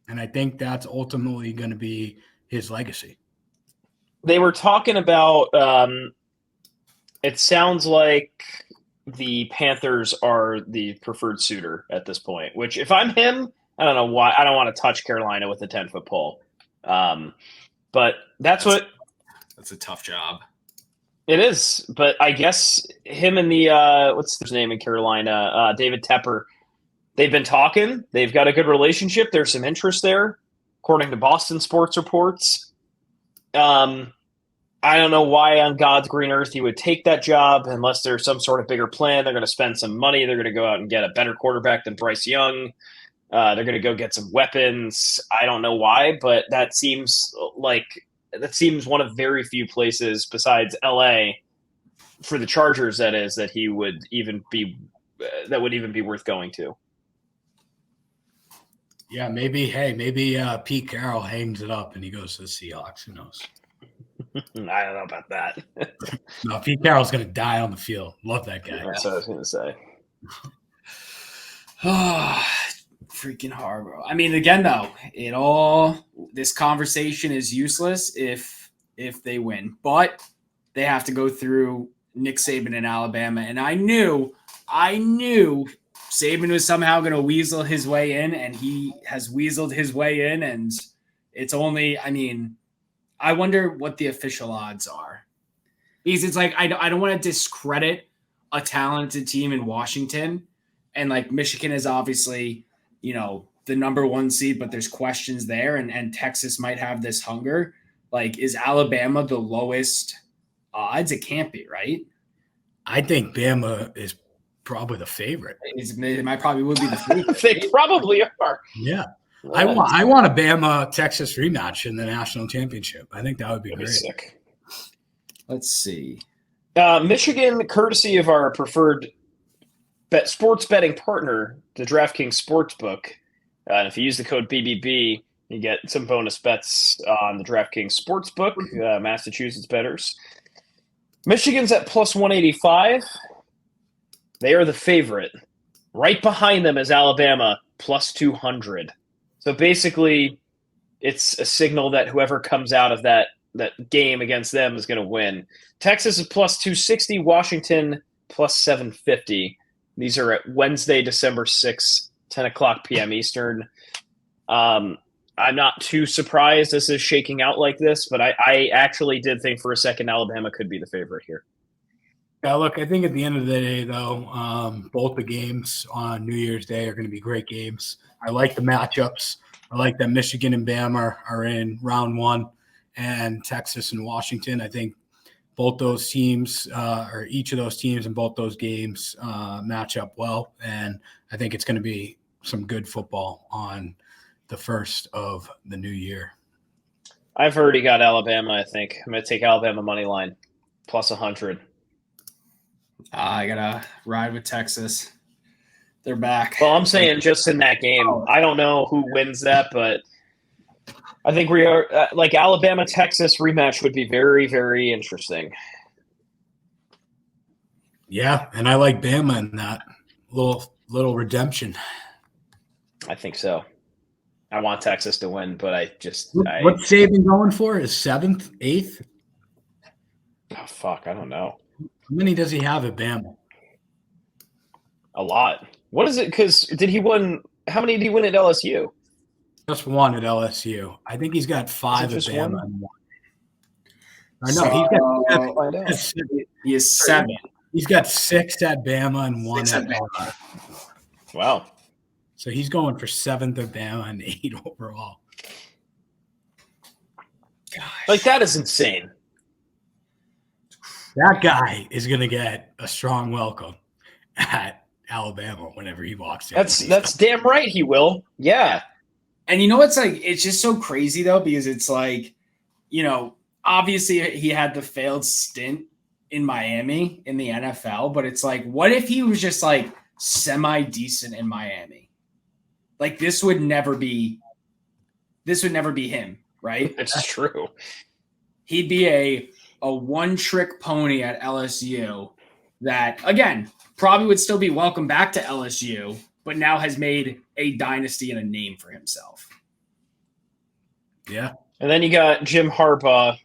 And I think that's ultimately going to be his legacy. They were talking about it sounds like the Panthers are the preferred suitor at this point, which if I'm him, I don't know why. I don't want to touch Carolina with a 10-foot pole. But that's what – that's a tough job. It is. But I guess him and the what's his name in Carolina, David Tepper, they've been talking. They've got a good relationship. There's some interest there, according to Boston sports reports. I don't know why on God's green earth he would take that job unless there's some sort of bigger plan. They're going to spend some money. They're going to go out and get a better quarterback than Bryce Young. They're going to go get some weapons. I don't know why, but that seems one of very few places besides LA for the Chargers that he would even be worth going to. Yeah, maybe Pete Carroll hangs it up and he goes to the Seahawks. Who knows? I don't know about that. No, Pete Carroll's going to die on the field. Love that guy. That's what I was going to say. Freaking Harbaugh. I mean, again, though, this conversation is useless if they win. But they have to go through Nick Saban in Alabama. And I knew Saban was somehow going to weasel his way in, and he has weaseled his way in. And it's only, I mean, I wonder what the official odds are. Because it's like, I don't want to discredit a talented team in Washington. And like Michigan is obviously, the number one seed, but there's questions there. And Texas might have this hunger. Like, is Alabama the lowest odds? It can't be, right? I think Bama is probably the favorite. It might probably would be the favorite. They probably are. Yeah. I want a Bama-Texas rematch in the national championship. I think that would be great. Sick. Let's see. Michigan, courtesy of our preferred sports betting partner, the DraftKings Sportsbook. And if you use the code BBB, you get some bonus bets on the DraftKings Sportsbook, Massachusetts bettors. Michigan's at plus 185. They are the favorite. Right behind them is Alabama, plus 200. So basically, it's a signal that whoever comes out of that game against them is going to win. Texas is plus 260, Washington plus 750. These are at Wednesday, December 6th, 10 o'clock p.m. Eastern. I'm not too surprised this is shaking out like this, but I actually did think for a second Alabama could be the favorite here. Yeah, look, I think at the end of the day, though, both the games on New Year's Day are going to be great games. I like the matchups. I like that Michigan and Bama are in round one, and Texas and Washington. I think both those teams, or each of those teams in both those games, match up well. And I think it's going to be some good football on the first of the new year. I've already got Alabama, I think. I'm going to take Alabama money line, plus 100. I got to ride with Texas. They're back. Well, I'm saying just in that game. I don't know who wins that, but I think we are like Alabama-Texas rematch would be very, very interesting. Yeah, and I like Bama in that little redemption. I think so. I want Texas to win, but what's Saban going for? Is 7th, 8th? Oh fuck, I don't know. How many does he have at Bama? A lot. What is it? Because how many did he win at LSU? Just one at LSU. I think he's got 5 at Bama and 1. I know he is 7. He's got 6 at Bama and 1 at Bama. Wow. So he's going for 7th at Bama and 8 overall. Gosh. Like, that is insane. That guy is going to get a strong welcome at Alabama whenever he walks in. That's damn right he will. Yeah. And you know what's like, it's just so crazy though, because it's like, obviously he had the failed stint in Miami in the NFL, but it's like, what if he was just like semi-decent in Miami? Like this would never be him, right? It's true. He'd be a one-trick pony at LSU that, again, probably would still be welcome back to LSU, but now has made a dynasty and a name for himself. Yeah. And then you got Jim Harbaugh,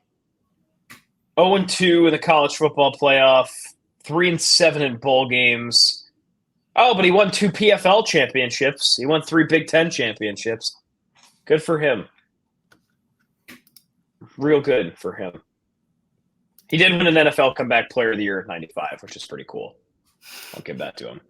0-2 in the college football playoff, 3-7 in bowl games. Oh, but he won 2 PFL championships. He won 3 Big Ten championships. Good for him. Real good for him. He did win an NFL Comeback Player of the Year in '95, which is pretty cool. I'll give that to him.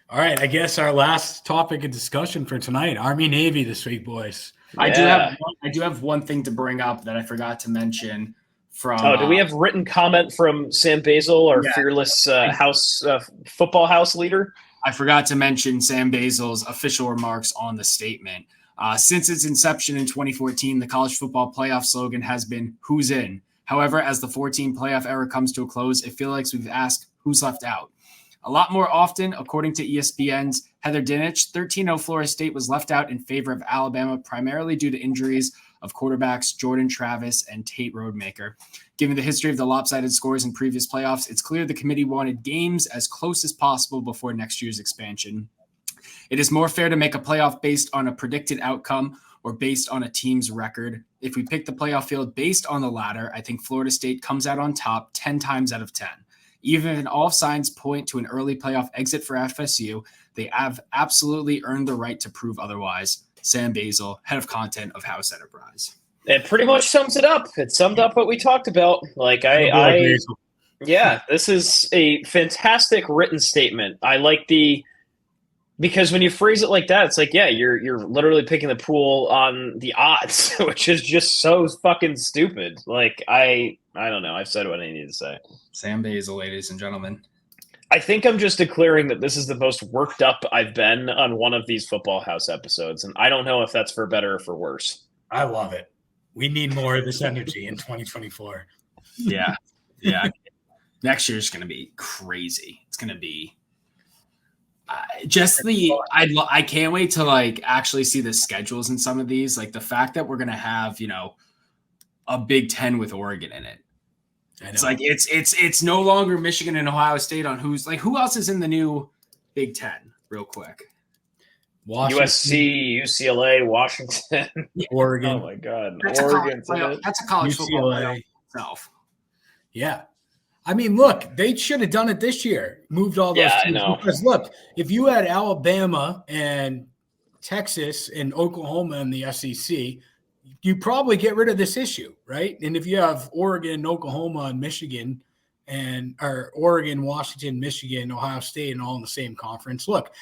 All right, I guess our last topic of discussion for tonight, Army-Navy this week, boys. Yeah. I do have one thing to bring up that I forgot to mention. Do we have written comment from Sam Basil, our fearless football house leader? I forgot to mention Sam Basil's official remarks on the statement. Since its inception in 2014, the college football playoff slogan has been "Who's in?" However, as the 14 playoff era comes to a close, it feels like we've asked who's left out. A lot more often, according to ESPN's Heather Dinich, 13-0 Florida State was left out in favor of Alabama, primarily due to injuries of quarterbacks Jordan Travis and Tate Rodemaker. Given the history of the lopsided scores in previous playoffs, it's clear the committee wanted games as close as possible before next year's expansion. It is more fair to make a playoff based on a predicted outcome or based on a team's record. If we pick the playoff field based on the latter, I think Florida State comes out on top 10 times out of 10. Even if all signs point to an early playoff exit for FSU, they have absolutely earned the right to prove otherwise. Sam Basil, head of content of House Enterprise. It pretty much sums it up. It summed up what we talked about. This is a fantastic written statement. I like because when you phrase it like that, it's like, yeah, you're literally picking the pool on the odds, which is just so fucking stupid. Like, I don't know. I've said what I need to say. Sam Basil, ladies and gentlemen. I think I'm just declaring that this is the most worked up I've been on one of these Football House episodes, and I don't know if that's for better or for worse. I love it. We need more of this energy in 2024. Yeah. Next year's going to be crazy. It's going to be I can't wait to actually see the schedules in some of these. Like the fact that we're going to have, a Big Ten with Oregon in it. It's like it's no longer Michigan and Ohio State on who else is in the new Big Ten real quick. Washington, USC, UCLA, Washington, Oregon. Oh my God, that's a college football playoff itself. Yeah, I mean, look, they should have done it this year. Moved all those teams. I know. Because look, if you had Alabama and Texas and Oklahoma in the SEC, you probably get rid of this issue, right? And if you have Oregon, Oklahoma, and Michigan, or Oregon, Washington, Michigan, Ohio State, and all in the same conference, look,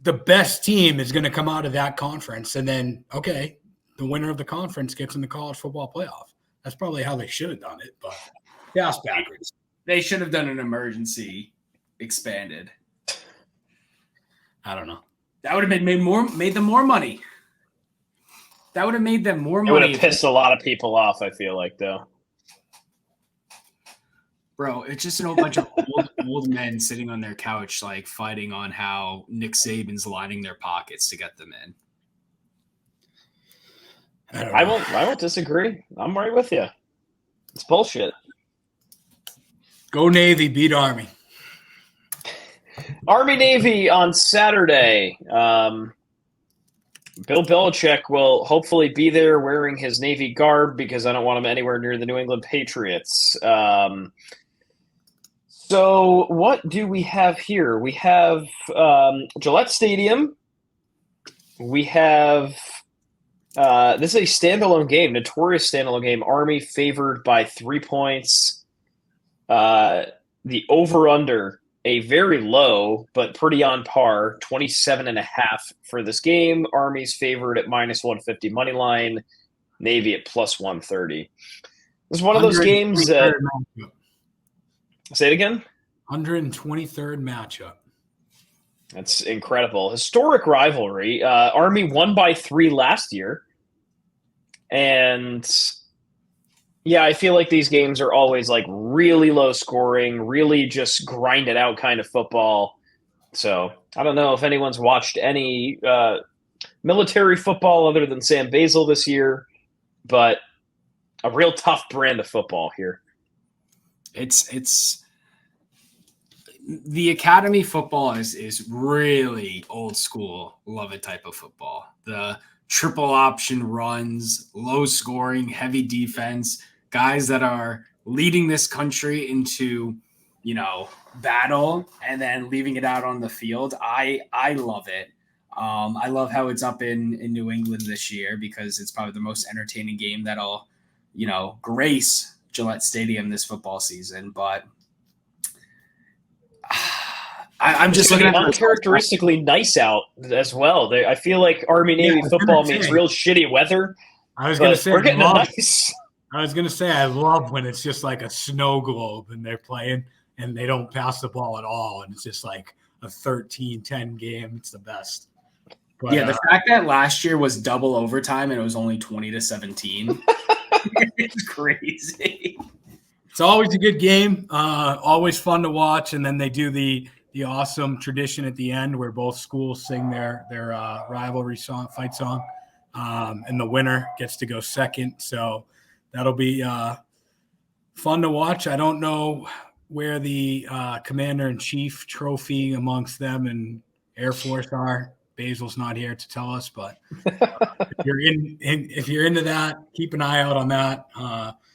the best team is going to come out of that conference, and then, okay, the winner of the conference gets in the college football playoff. That's probably how they should have done it, but that's backwards. They should have done an emergency expanded. I don't know. That would have made them more money. That would have made them more money. It would have pissed a lot of people off, I feel like, though. Bro, it's just a whole bunch of old men sitting on their couch, fighting on how Nick Saban's lining their pockets to get them in. I won't disagree. I'm right with you. It's bullshit. Go Navy, beat Army. Army-Navy on Saturday. Bill Belichick will hopefully be there wearing his Navy garb because I don't want him anywhere near the New England Patriots. So what do we have here? We have Gillette Stadium. We have this is a standalone game, notorious standalone game. Army favored by 3 points. The over-under, a very low but pretty on par, 27.5 for this game. Army's favored at -150 money line. Navy at +130. This is one of those games that – say it again? 123rd matchup. That's incredible. Historic rivalry. Army won by 3 last year. And yeah, I feel like these games are always really low scoring, really just grind it out kind of football. So I don't know if anyone's watched any military football other than Sam Basil this year, but a real tough brand of football here. It's the academy football is really old school. Love it type of football. The triple option runs, low scoring, heavy defense, guys that are leading this country into, battle and then leaving it out on the field. I love it. I love how it's up in New England this year because it's probably the most entertaining game that'll, grace Gillette Stadium this football season. But I'm just looking at uncharacteristically nice out as well. I feel like Army-Navy football means real shitty weather. I was going to say, we're getting nice. I was going to say, I love when it's just like a snow globe and they're playing and they don't pass the ball at all. And it's just like a 13-10 game. It's the best. But, the fact that last year was double overtime and it was only 20-17. It's crazy. It's always a good game. Always fun to watch. And then they do the awesome tradition at the end where both schools sing their rivalry song, fight song. And the winner gets to go second. So that'll be fun to watch. I don't know where the Commander-in-Chief trophy amongst them and Air Force are. Basil's not here to tell us, but if you're into that, keep an eye out on that.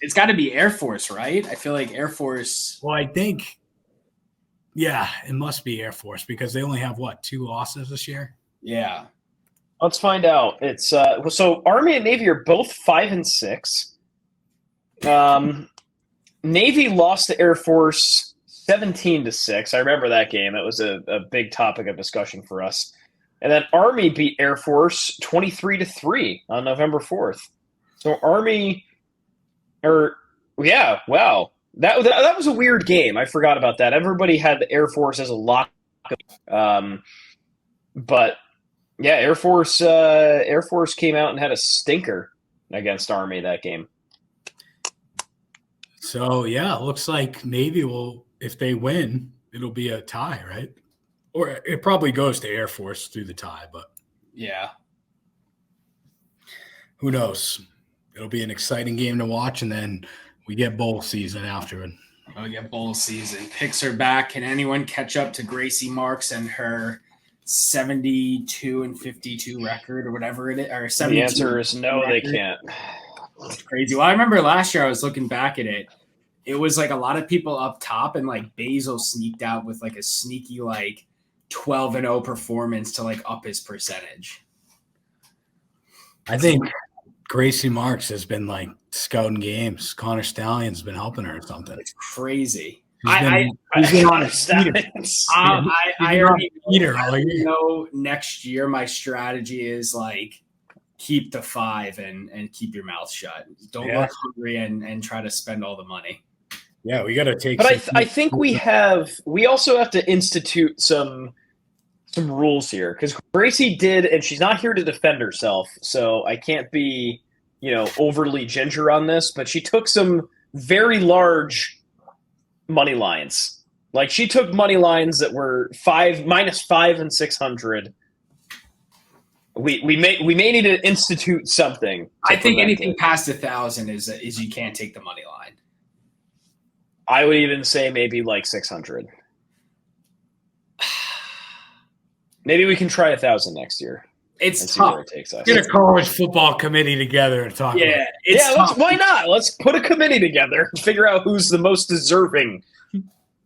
It's got to be Air Force, right? I feel like Air Force. Well, I think, yeah, it must be Air Force because they only have 2 losses this year. Yeah. Let's find out. It's so Army and Navy are both 5-6. Navy lost to Air Force 17-6. I remember that game. It was a big topic of discussion for us. And then Army beat Air Force 23-3 on November 4th. So Army, wow. That was a weird game. I forgot about that. Everybody had the Air Force as a lock. But yeah, Air Force came out and had a stinker against Army that game. So yeah, it looks like Navy will, if they win, it'll be a tie, right? Or it probably goes to Air Force through the tie, but yeah, who knows? It'll be an exciting game to watch, and then we get bowl season afterward. We get bowl season. Picks are back. Can anyone catch up to Gracie Marks and her 72-52 record or whatever it is? Or 72? The answer is no, record? They can't. It's crazy. Well, I remember last year I was looking back at it. It was like a lot of people up top, and like Basil sneaked out with like a sneaky 12-0 performance to up his percentage. I think Gracie Marks has been scouting games. Connor Stallion's been helping her or something. It's crazy. I already know next year my strategy is keep the 5 and keep your mouth shut. Don't look hungry and try to spend all the money. Yeah, we got to take. But I think we also have to institute some rules here because Gracie did, and she's not here to defend herself, so I can't be overly ginger on this. But she took some very large money lines. She took money lines that were -5 and 600. We may need to institute something. I think anything past 1,000 is you can't take the money line. I would even say maybe 600. Maybe we can try 1,000 next year. It's tough. Where it takes us. Get a college football committee together and talk. Yeah, why not? Let's put a committee together and figure out who's the most deserving.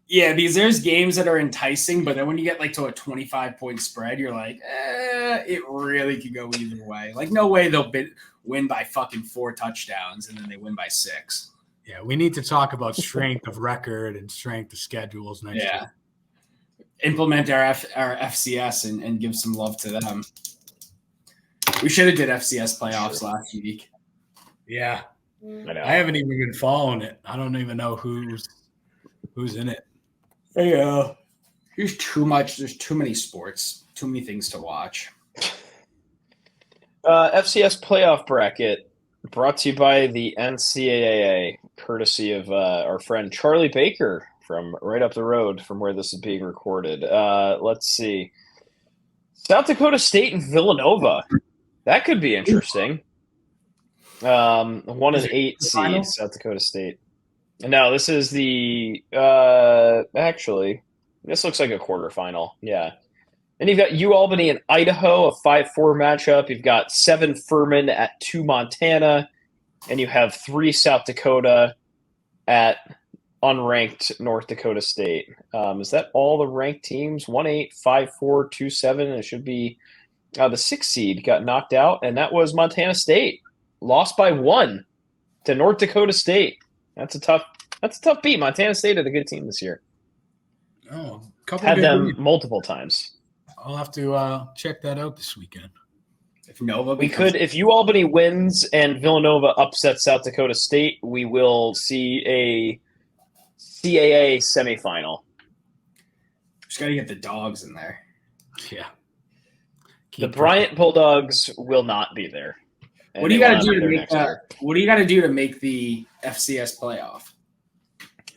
Yeah, because there's games that are enticing, but then when you get to a 25-point spread, you're it really could go either way. No way they'll win by fucking 4 touchdowns and then they win by 6. Yeah, we need to talk about strength of record and strength of schedules next year. Implement our FCS and give some love to them. We should have did FCS playoffs last week. Yeah, I haven't even been following it. I don't even know who's in it. Yeah, there's too much. There's too many sports. Too many things to watch. FCS playoff bracket brought to you by the NCAA, courtesy of our friend Charlie Baker from right up the road from where this is being recorded. Let's see. South Dakota State and Villanova. That could be interesting. 1 and 8 seeds, South Dakota State. No, this is the actually, this looks like a quarterfinal. Yeah. And you've got UAlbany and Idaho, a 5-4 matchup. You've got 7 Furman at 2 Montana, and you have 3 South Dakota at unranked North Dakota State. Is that all the ranked teams? 1-8, 5-4, 2-7. It should be the 6th seed got knocked out, and that was Montana State. Lost by 1 to North Dakota State. That's a tough beat. Montana State had a good team this year. Oh, a couple Had good them games. multiple times. I'll have to check that out this weekend. If Nova We becomes- could, if UAlbany wins and Villanova upsets South Dakota State, we will see a CAA semifinal. just got to get the dogs in there. Yeah. The Bryant Bulldogs will not be there. And What do you they got will to not do be to there make next that? year. What do you got to do to make the FCS playoff?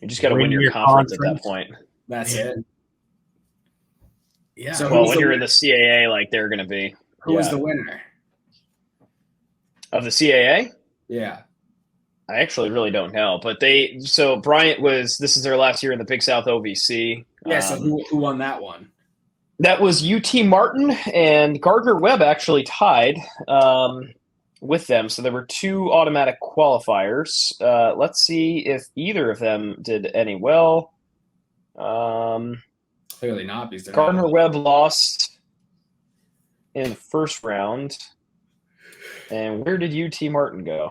You just got to Win win your your conference at that conference. point. That's Yeah. it. Yeah. So Well, who's when the you're winner? in the CAA, like they're going to be Who was yeah. the winner? of the CAA. Yeah. I actually really don't know, but Bryant this is their last year in the Big South OVC. Yeah. So who won that one? That was UT Martin, and Gardner Webb actually tied with them. So there were 2 automatic qualifiers. Let's see if either of them did any well. Clearly not, because they're Gardner not. Webb lost in the first round. And where did UT Martin go?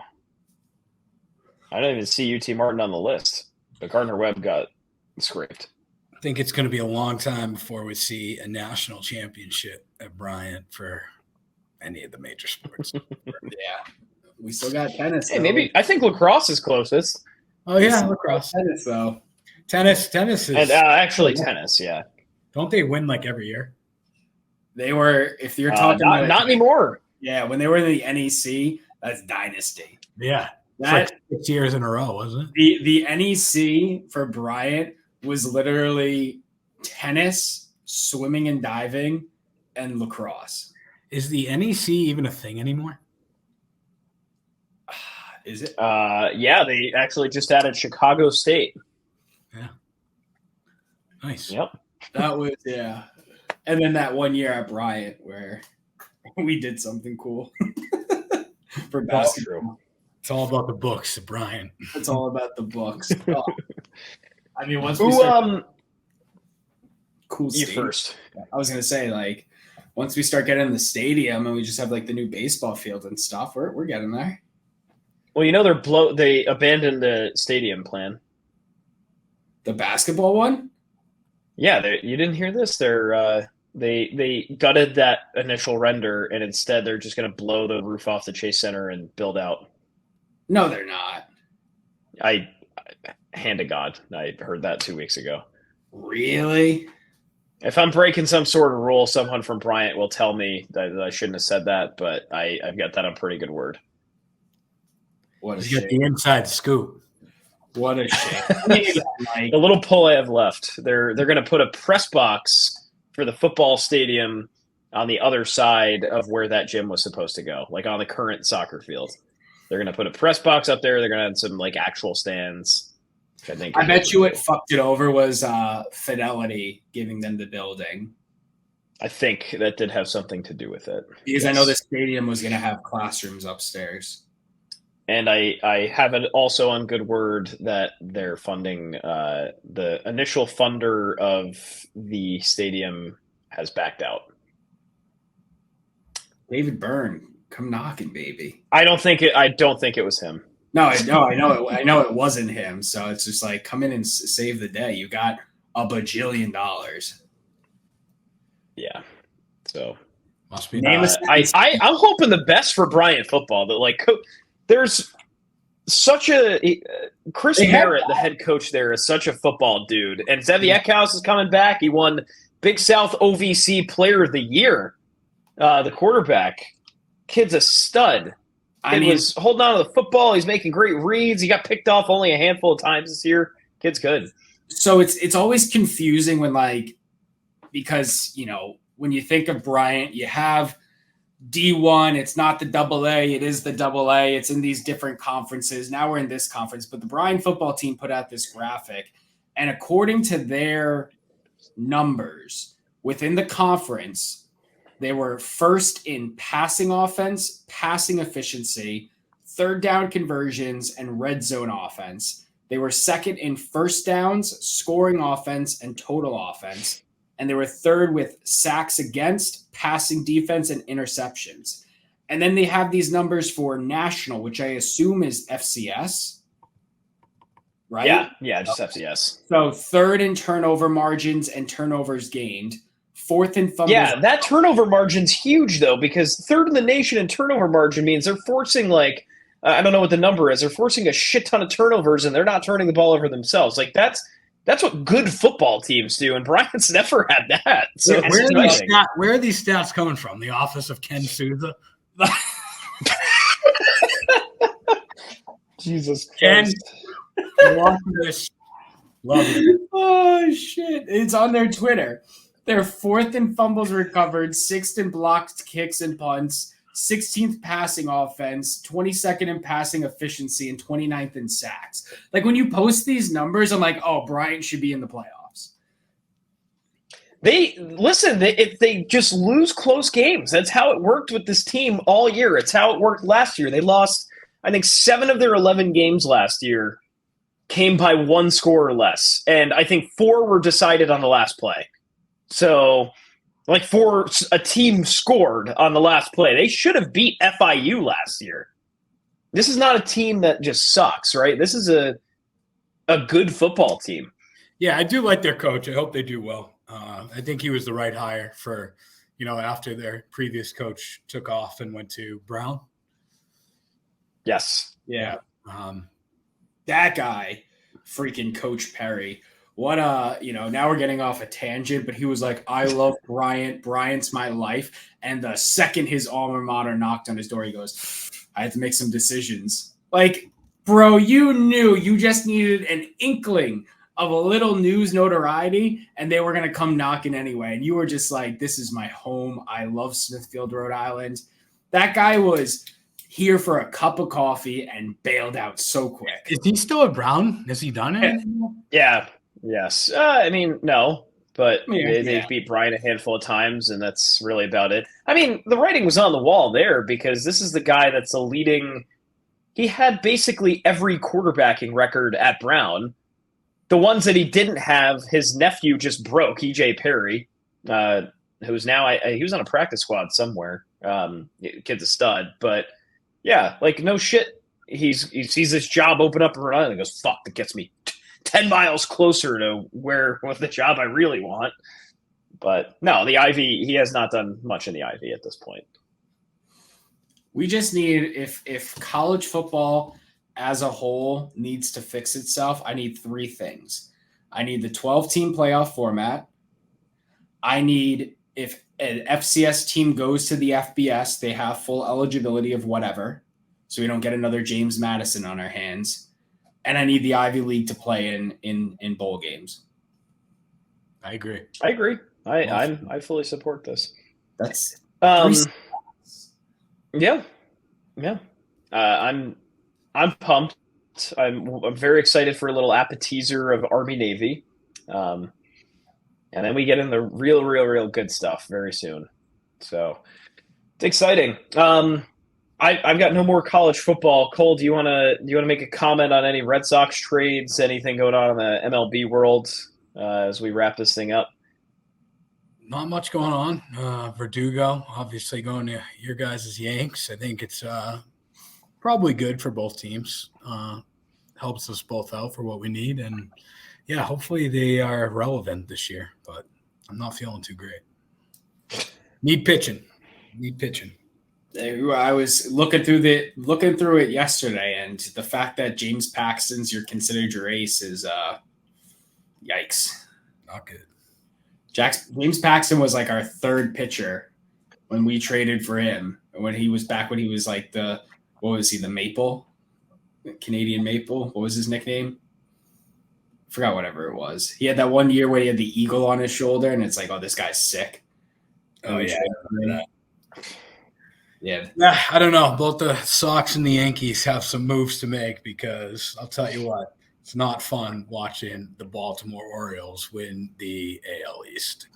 I don't even see UT Martin on the list, but Gardner Webb got scraped. I think it's going to be a long time before we see a national championship at Bryant for any of the major sports. Yeah. We still got tennis. Hey, though. maybe I think lacrosse is closest, Oh yeah, lacrosse, tennis though. tennis is. and actually tennis. Yeah, Don't they win like every year? They were. If you're talking about not anymore. yeah, when they were in the NEC, that's dynasty. Yeah, it's That like 6 years in a row, wasn't it? the NEC for Bryant was literally tennis, swimming and diving, and lacrosse. Is the NEC even a thing anymore? Is it? Yeah, they actually just added Chicago State. Nice. Yep. That was yeah. And then that one year at Bryant where we did something cool for basketball. It's all about the books, Brian. It's all about the books. Oh. I mean, once we Who start cool you stadium. first? I was gonna say like once we start getting the stadium and we just have like the new baseball field and stuff, we're getting there. Well, you know they abandoned the stadium plan. The basketball one? Yeah, you didn't hear this. They gutted that initial render, and instead they're just going to blow the roof off the Chase Center and build out. No, they're not. I hand to God, I heard that 2 weeks ago. Really? If I'm breaking some sort of rule, someone from Bryant will tell me that I shouldn't have said that, but I've got that on pretty good word. What a He's got shame. the inside scoop. What a shame. Like, The little pull I have left, they're going to put a press box for the football stadium on the other side of where that gym was supposed to go, like on the current soccer field. They're going to put a press box up there. They're going to have some like actual stands. Which I bet you what fucked it over was Fidelity giving them the building. I think that did have something to do with it. Because I know the stadium was going to have classrooms upstairs. And I have it also on good word that they're funding the initial funder of the stadium has backed out. David Byrne, come knocking, baby. I don't think it was him. No, I know it wasn't him. So it's just like, come in and save the day. You got $1 bajillion. Yeah. So Must be Name nice. I'm hoping the best for Bryant football. That like there's such a Chris They have Merritt, the head coach there, is such a football dude, and Zevi Eckhouse is coming back. He won Big South OVC Player of the Year. The quarterback, kid's a stud. I He mean, was holding on to the football. He's making great reads. He got picked off only a handful of times this year. Kid's good. so it's always confusing when like, because, when you think of Bryant, you have D1, it's not the AA, it is the AA. It's in these different conferences. Now we're in this conference, but the Bryan football team put out this graphic, and according to their numbers within the conference, they were first in passing offense, passing efficiency, third down conversions, and red zone offense. They were second in first downs, scoring offense, and total offense. And they were third with sacks against, passing defense, and interceptions. And then they have these numbers for national, which I assume is FCS, right? Yeah, just FCS. So third in turnover margins and turnovers gained, fourth in fumbles. Yeah, that turnover margin's huge, though, because third in the nation in turnover margin means they're forcing, like, I don't know what the number is. They're forcing a shit ton of turnovers, and they're not turning the ball over themselves. Like, that's what good football teams do, and Bryant's never had that. So where are these stats coming from? The office of Ken Souza? Jesus Ken, Christ. watch this. Love it. Oh, shit. It's on their Twitter. They're fourth in fumbles recovered, sixth in blocked kicks and punts, 16th passing offense, 22nd in passing efficiency, and 29th in sacks. Like, when you post these numbers, I'm like, oh, Bryant should be in the playoffs. If they just lose close games. That's how it worked with this team all year. It's how it worked last year. They lost, I think, 7 of their 11 games last year came by 1 score or less. And I think 4 were decided on the last play. So, like, 4, a team scored on the last play. They should have beat FIU last year. This is not a team that just sucks, right? This is a good football team. Yeah, I do like their coach. I hope they do well. I think he was the right hire for, after their previous coach took off and went to Brown. Yes. Yeah. That guy, freaking Coach Perry. What now we're getting off a tangent, but he was like, I love Bryant. Bryant's my life. And the second his alma mater knocked on his door, he goes, I had to make some decisions. Like, bro, you knew you just needed an inkling of a little news notoriety, and they were going to come knocking anyway. And you were just like, this is my home. I love Smithfield, Rhode Island. That guy was here for a cup of coffee and bailed out so quick. Is he still at Brown? Has he done it? Yeah. Yes. No. But they beat Bryant a handful of times, and that's really about it. I mean, the writing was on the wall there because this is the guy that's a leading – he had basically every quarterbacking record at Brown. The ones that he didn't have, his nephew just broke, E.J. Perry, who's now he was on a practice squad somewhere. Kid's a stud. But, yeah, like, no shit. He sees this job open up in Rhode Island and goes, fuck, that gets me 10 miles closer to what the job I really want. But, no, the Ivy, he has not done much in the Ivy at this point. We just need, if college football – as a whole needs to fix itself, I need 3 things. I need the 12-team playoff format. I need, if an FCS team goes to the FBS, they have full eligibility of whatever, so we don't get another James Madison on our hands. And I need the Ivy League to play in bowl games. I agree. I fully support this. That's yeah. I'm pumped. I'm very excited for a little appetizer of Army Navy. And then we get in the real good stuff very soon. So it's exciting. I've got no more college football. Cole, do you want to make a comment on any Red Sox trades, anything going on in the MLB world as we wrap this thing up? Not much going on. Verdugo, obviously going to your guys' Yanks. I think it's probably good for both teams. Helps us both out for what we need. And, yeah, hopefully they are relevant this year. But I'm not feeling too great. Need pitching. I was looking through it yesterday, and the fact that James Paxton's considered your ace is yikes. Not good. James Paxton was like our 3rd pitcher when we traded for him. When he was like what was he, the Maple? Canadian Maple? What was his nickname? Forgot whatever it was. He had that one year where he had the eagle on his shoulder, and it's like, oh, this guy's sick. Oh, yeah. Yeah. I don't know. Both the Sox and the Yankees have some moves to make because I'll tell you what, it's not fun watching the Baltimore Orioles win the AL East.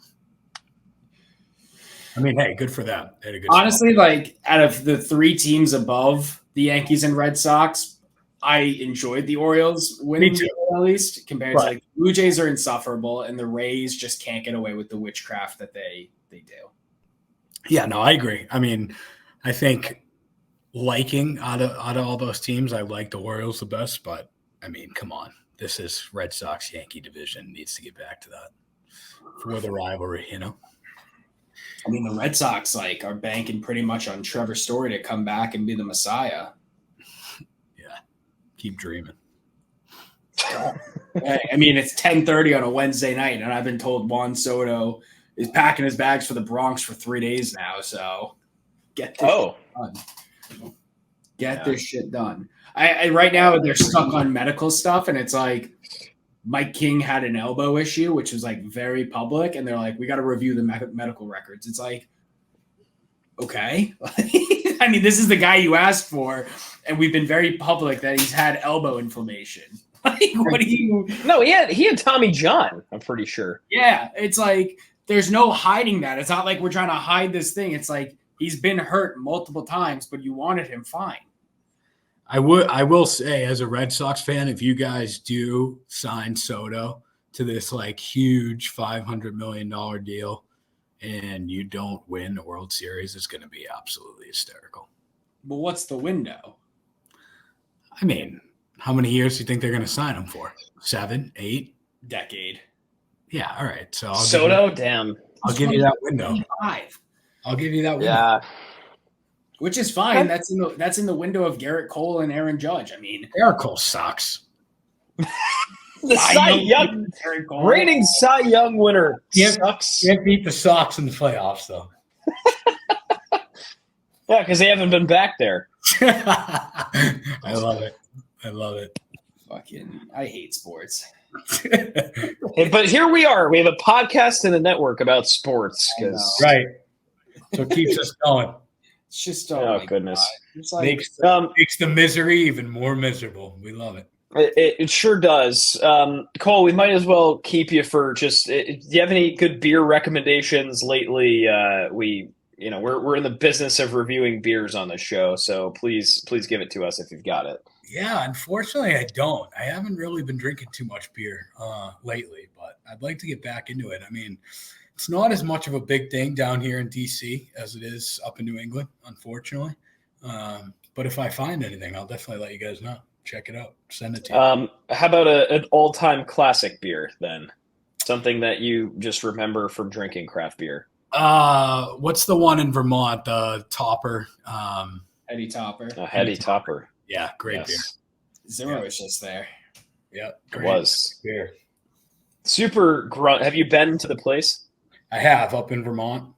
I mean, hey, good for them. They had a good Honestly, like out of the 3 teams above the Yankees and Red Sox, I enjoyed the Orioles winning the AL East compared to like the Blue Jays are insufferable and the Rays just can't get away with the witchcraft that they do. Yeah, no, I agree. I mean, I think liking out of all those teams, I like the Orioles the best, but I mean, come on. This is Red Sox Yankee division needs to get back to that for the rivalry, you know? I mean, the Red Sox like are banking pretty much on Trevor Story to come back and be the Messiah. Yeah. Keep dreaming. I mean, it's 10:30 on a Wednesday night, and I've been told Juan Soto is packing his bags for the Bronx for 3 days now. So get this shit done. Get this shit done. I right now they're stuck on medical stuff, and it's like Mike King had an elbow issue, which was like very public, and they're like, we got to review the medical records. It's like, okay. I mean, this is the guy you asked for, and we've been very public that he's had elbow inflammation. Like, what do you? No, he had Tommy John. I'm pretty sure. Yeah, it's like there's no hiding that. It's not like we're trying to hide this thing. It's like he's been hurt multiple times, but you wanted him fine. I will say, as a Red Sox fan, if you guys do sign Soto to this like huge $500 million deal and you don't win the World Series, it's going to be absolutely hysterical. But what's the window? I mean, how many years do you think they're going to sign him for? 7, 8? Decade. Yeah, all right. So Soto, damn. I'll give you that window. 5. I'll give you that window. Yeah. Which is fine. That's in the window of Garrett Cole and Aaron Judge. I mean, Garrett Cole sucks. The Cy Young reigning Cy Young winner sucks. Can't beat the Sox in the playoffs, though. Yeah, because they haven't been back there. I love it. I love it. Fucking, I hate sports. Hey, but here we are. We have a podcast and a network about sports. Right. So it keeps us going. It's just oh goodness, it's like, makes the misery even more miserable. We love it. It sure does. Cole, we might as well keep you for just. Do you have any good beer recommendations lately? We're in the business of reviewing beers on the show, so please give it to us if you've got it. Yeah, unfortunately, I don't. I haven't really been drinking too much beer lately, but I'd like to get back into it. I mean, it's not as much of a big thing down here in DC as it is up in New England, unfortunately. But if I find anything, I'll definitely let you guys know. Check it out. Send it to you. How about an all-time classic beer then? Something that you just remember from drinking craft beer. What's the one in Vermont? The Topper. Heady Topper. Heady Topper. Yeah, great beer. Zimmer was just there. Yeah, it was beer. Super grunge. Have you been to the place? I have, up in Vermont.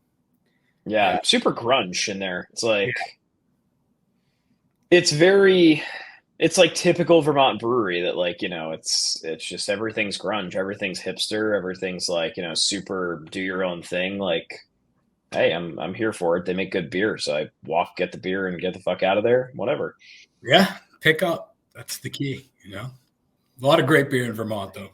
Yeah, super grunge in there. It's like it's like typical Vermont brewery that it's just everything's grunge, everything's hipster, everything's like, super do your own thing. Like, hey, I'm here for it. They make good beer, so I get the beer and get the fuck out of there. Whatever. Yeah, pick up. That's the key, A lot of great beer in Vermont, though.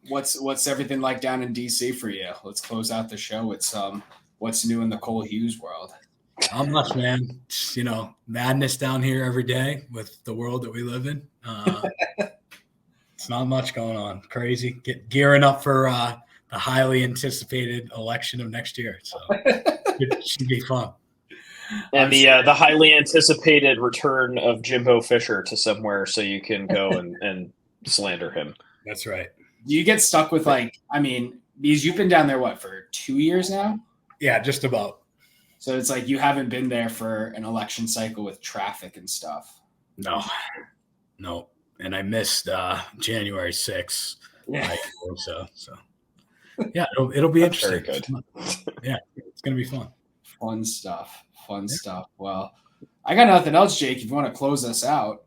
What's everything like down in DC for you? Let's close out the show with some what's new in the Cole Hughes world. Not much, man. It's, madness down here every day with the world that we live in. It's not much going on. Crazy. Gearing up for the highly anticipated election of next year. So it should be fun. And the highly anticipated return of Jimbo Fisher to somewhere so you can go and slander him. That's right. Do you get stuck with because you've been down there, for 2 years now? Yeah, just about. So it's like you haven't been there for an election cycle with traffic and stuff. No. And I missed January 6th. Yeah. So yeah, it'll be interesting. Very good. Yeah, it's going to be fun. Fun stuff. Well, I got nothing else, Jake, if you want to close us out.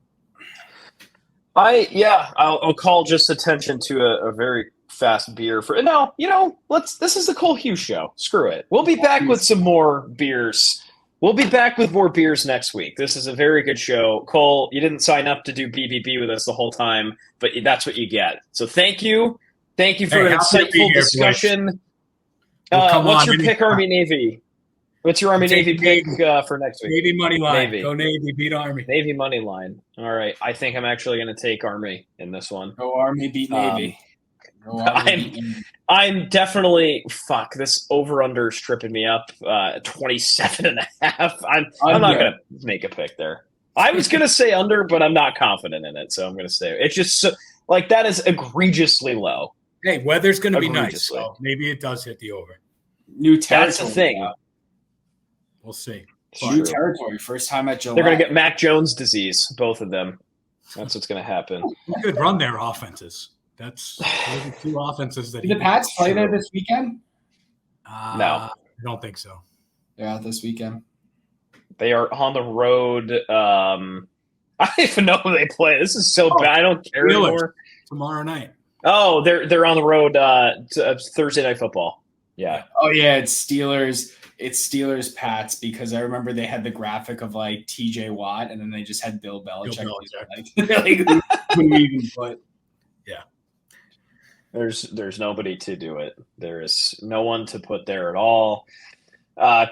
I'll call just attention to a very fast beer this is the Cole Hughes show. Screw it. We'll be back with some more beers We'll be back with more beers next week. This is a very good show. Cole, you didn't sign up to do BBB with us the whole time, but that's what you get. So thank you. Thank you for an insightful discussion. What's your pick, Army-Navy? What's your Army-Navy pick for next week? Navy money line. Navy. Go Navy, beat Army. Navy money line. All right. I think I'm actually going to take Army in this one. Go Army, beat Navy. I'm definitely this over-under is tripping me up. 27.5. I'm not going to make a pick there. I was going to say under, but I'm not confident in it, so I'm going to stay. It's just that is egregiously low. Hey, weather's going to be nice, so maybe it does hit the over. New territory. That's the thing. We'll see. New territory. First time at July. They're going to get Mac Jones disease, both of them. That's what's going to happen. He could run their offenses. That's the two offenses that Did the Pats play there this weekend? No. I don't think so. Yeah, this weekend. They are on the road. I don't even know who they play. This is so bad. I don't care anymore. Tomorrow night. Oh, they're on the road Thursday Night Football. Yeah. Oh, yeah, it's Steelers. It's Steelers Pats because I remember they had the graphic of like TJ Watt and then they just had Bill Belichick. Who we even put. Yeah. There's nobody to do it. There is no one to put there at all.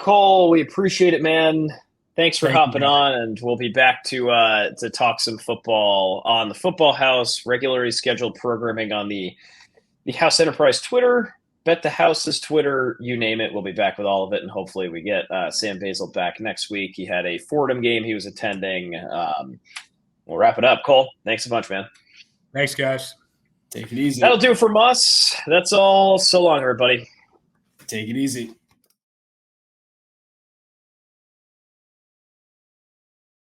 Cole, we appreciate it, man. Thanks for hopping on, and we'll be back to talk some football on the Football House, regularly scheduled programming on the House Enterprise Twitter, Bet the House's Twitter, you name it. We'll be back with all of it, and hopefully we get Sam Basil back next week. He had a Fordham game he was attending. We'll wrap it up. Cole, thanks a bunch, man. Thanks, guys. Take it easy. That'll do it from us. That's all. So long, everybody. Take it easy.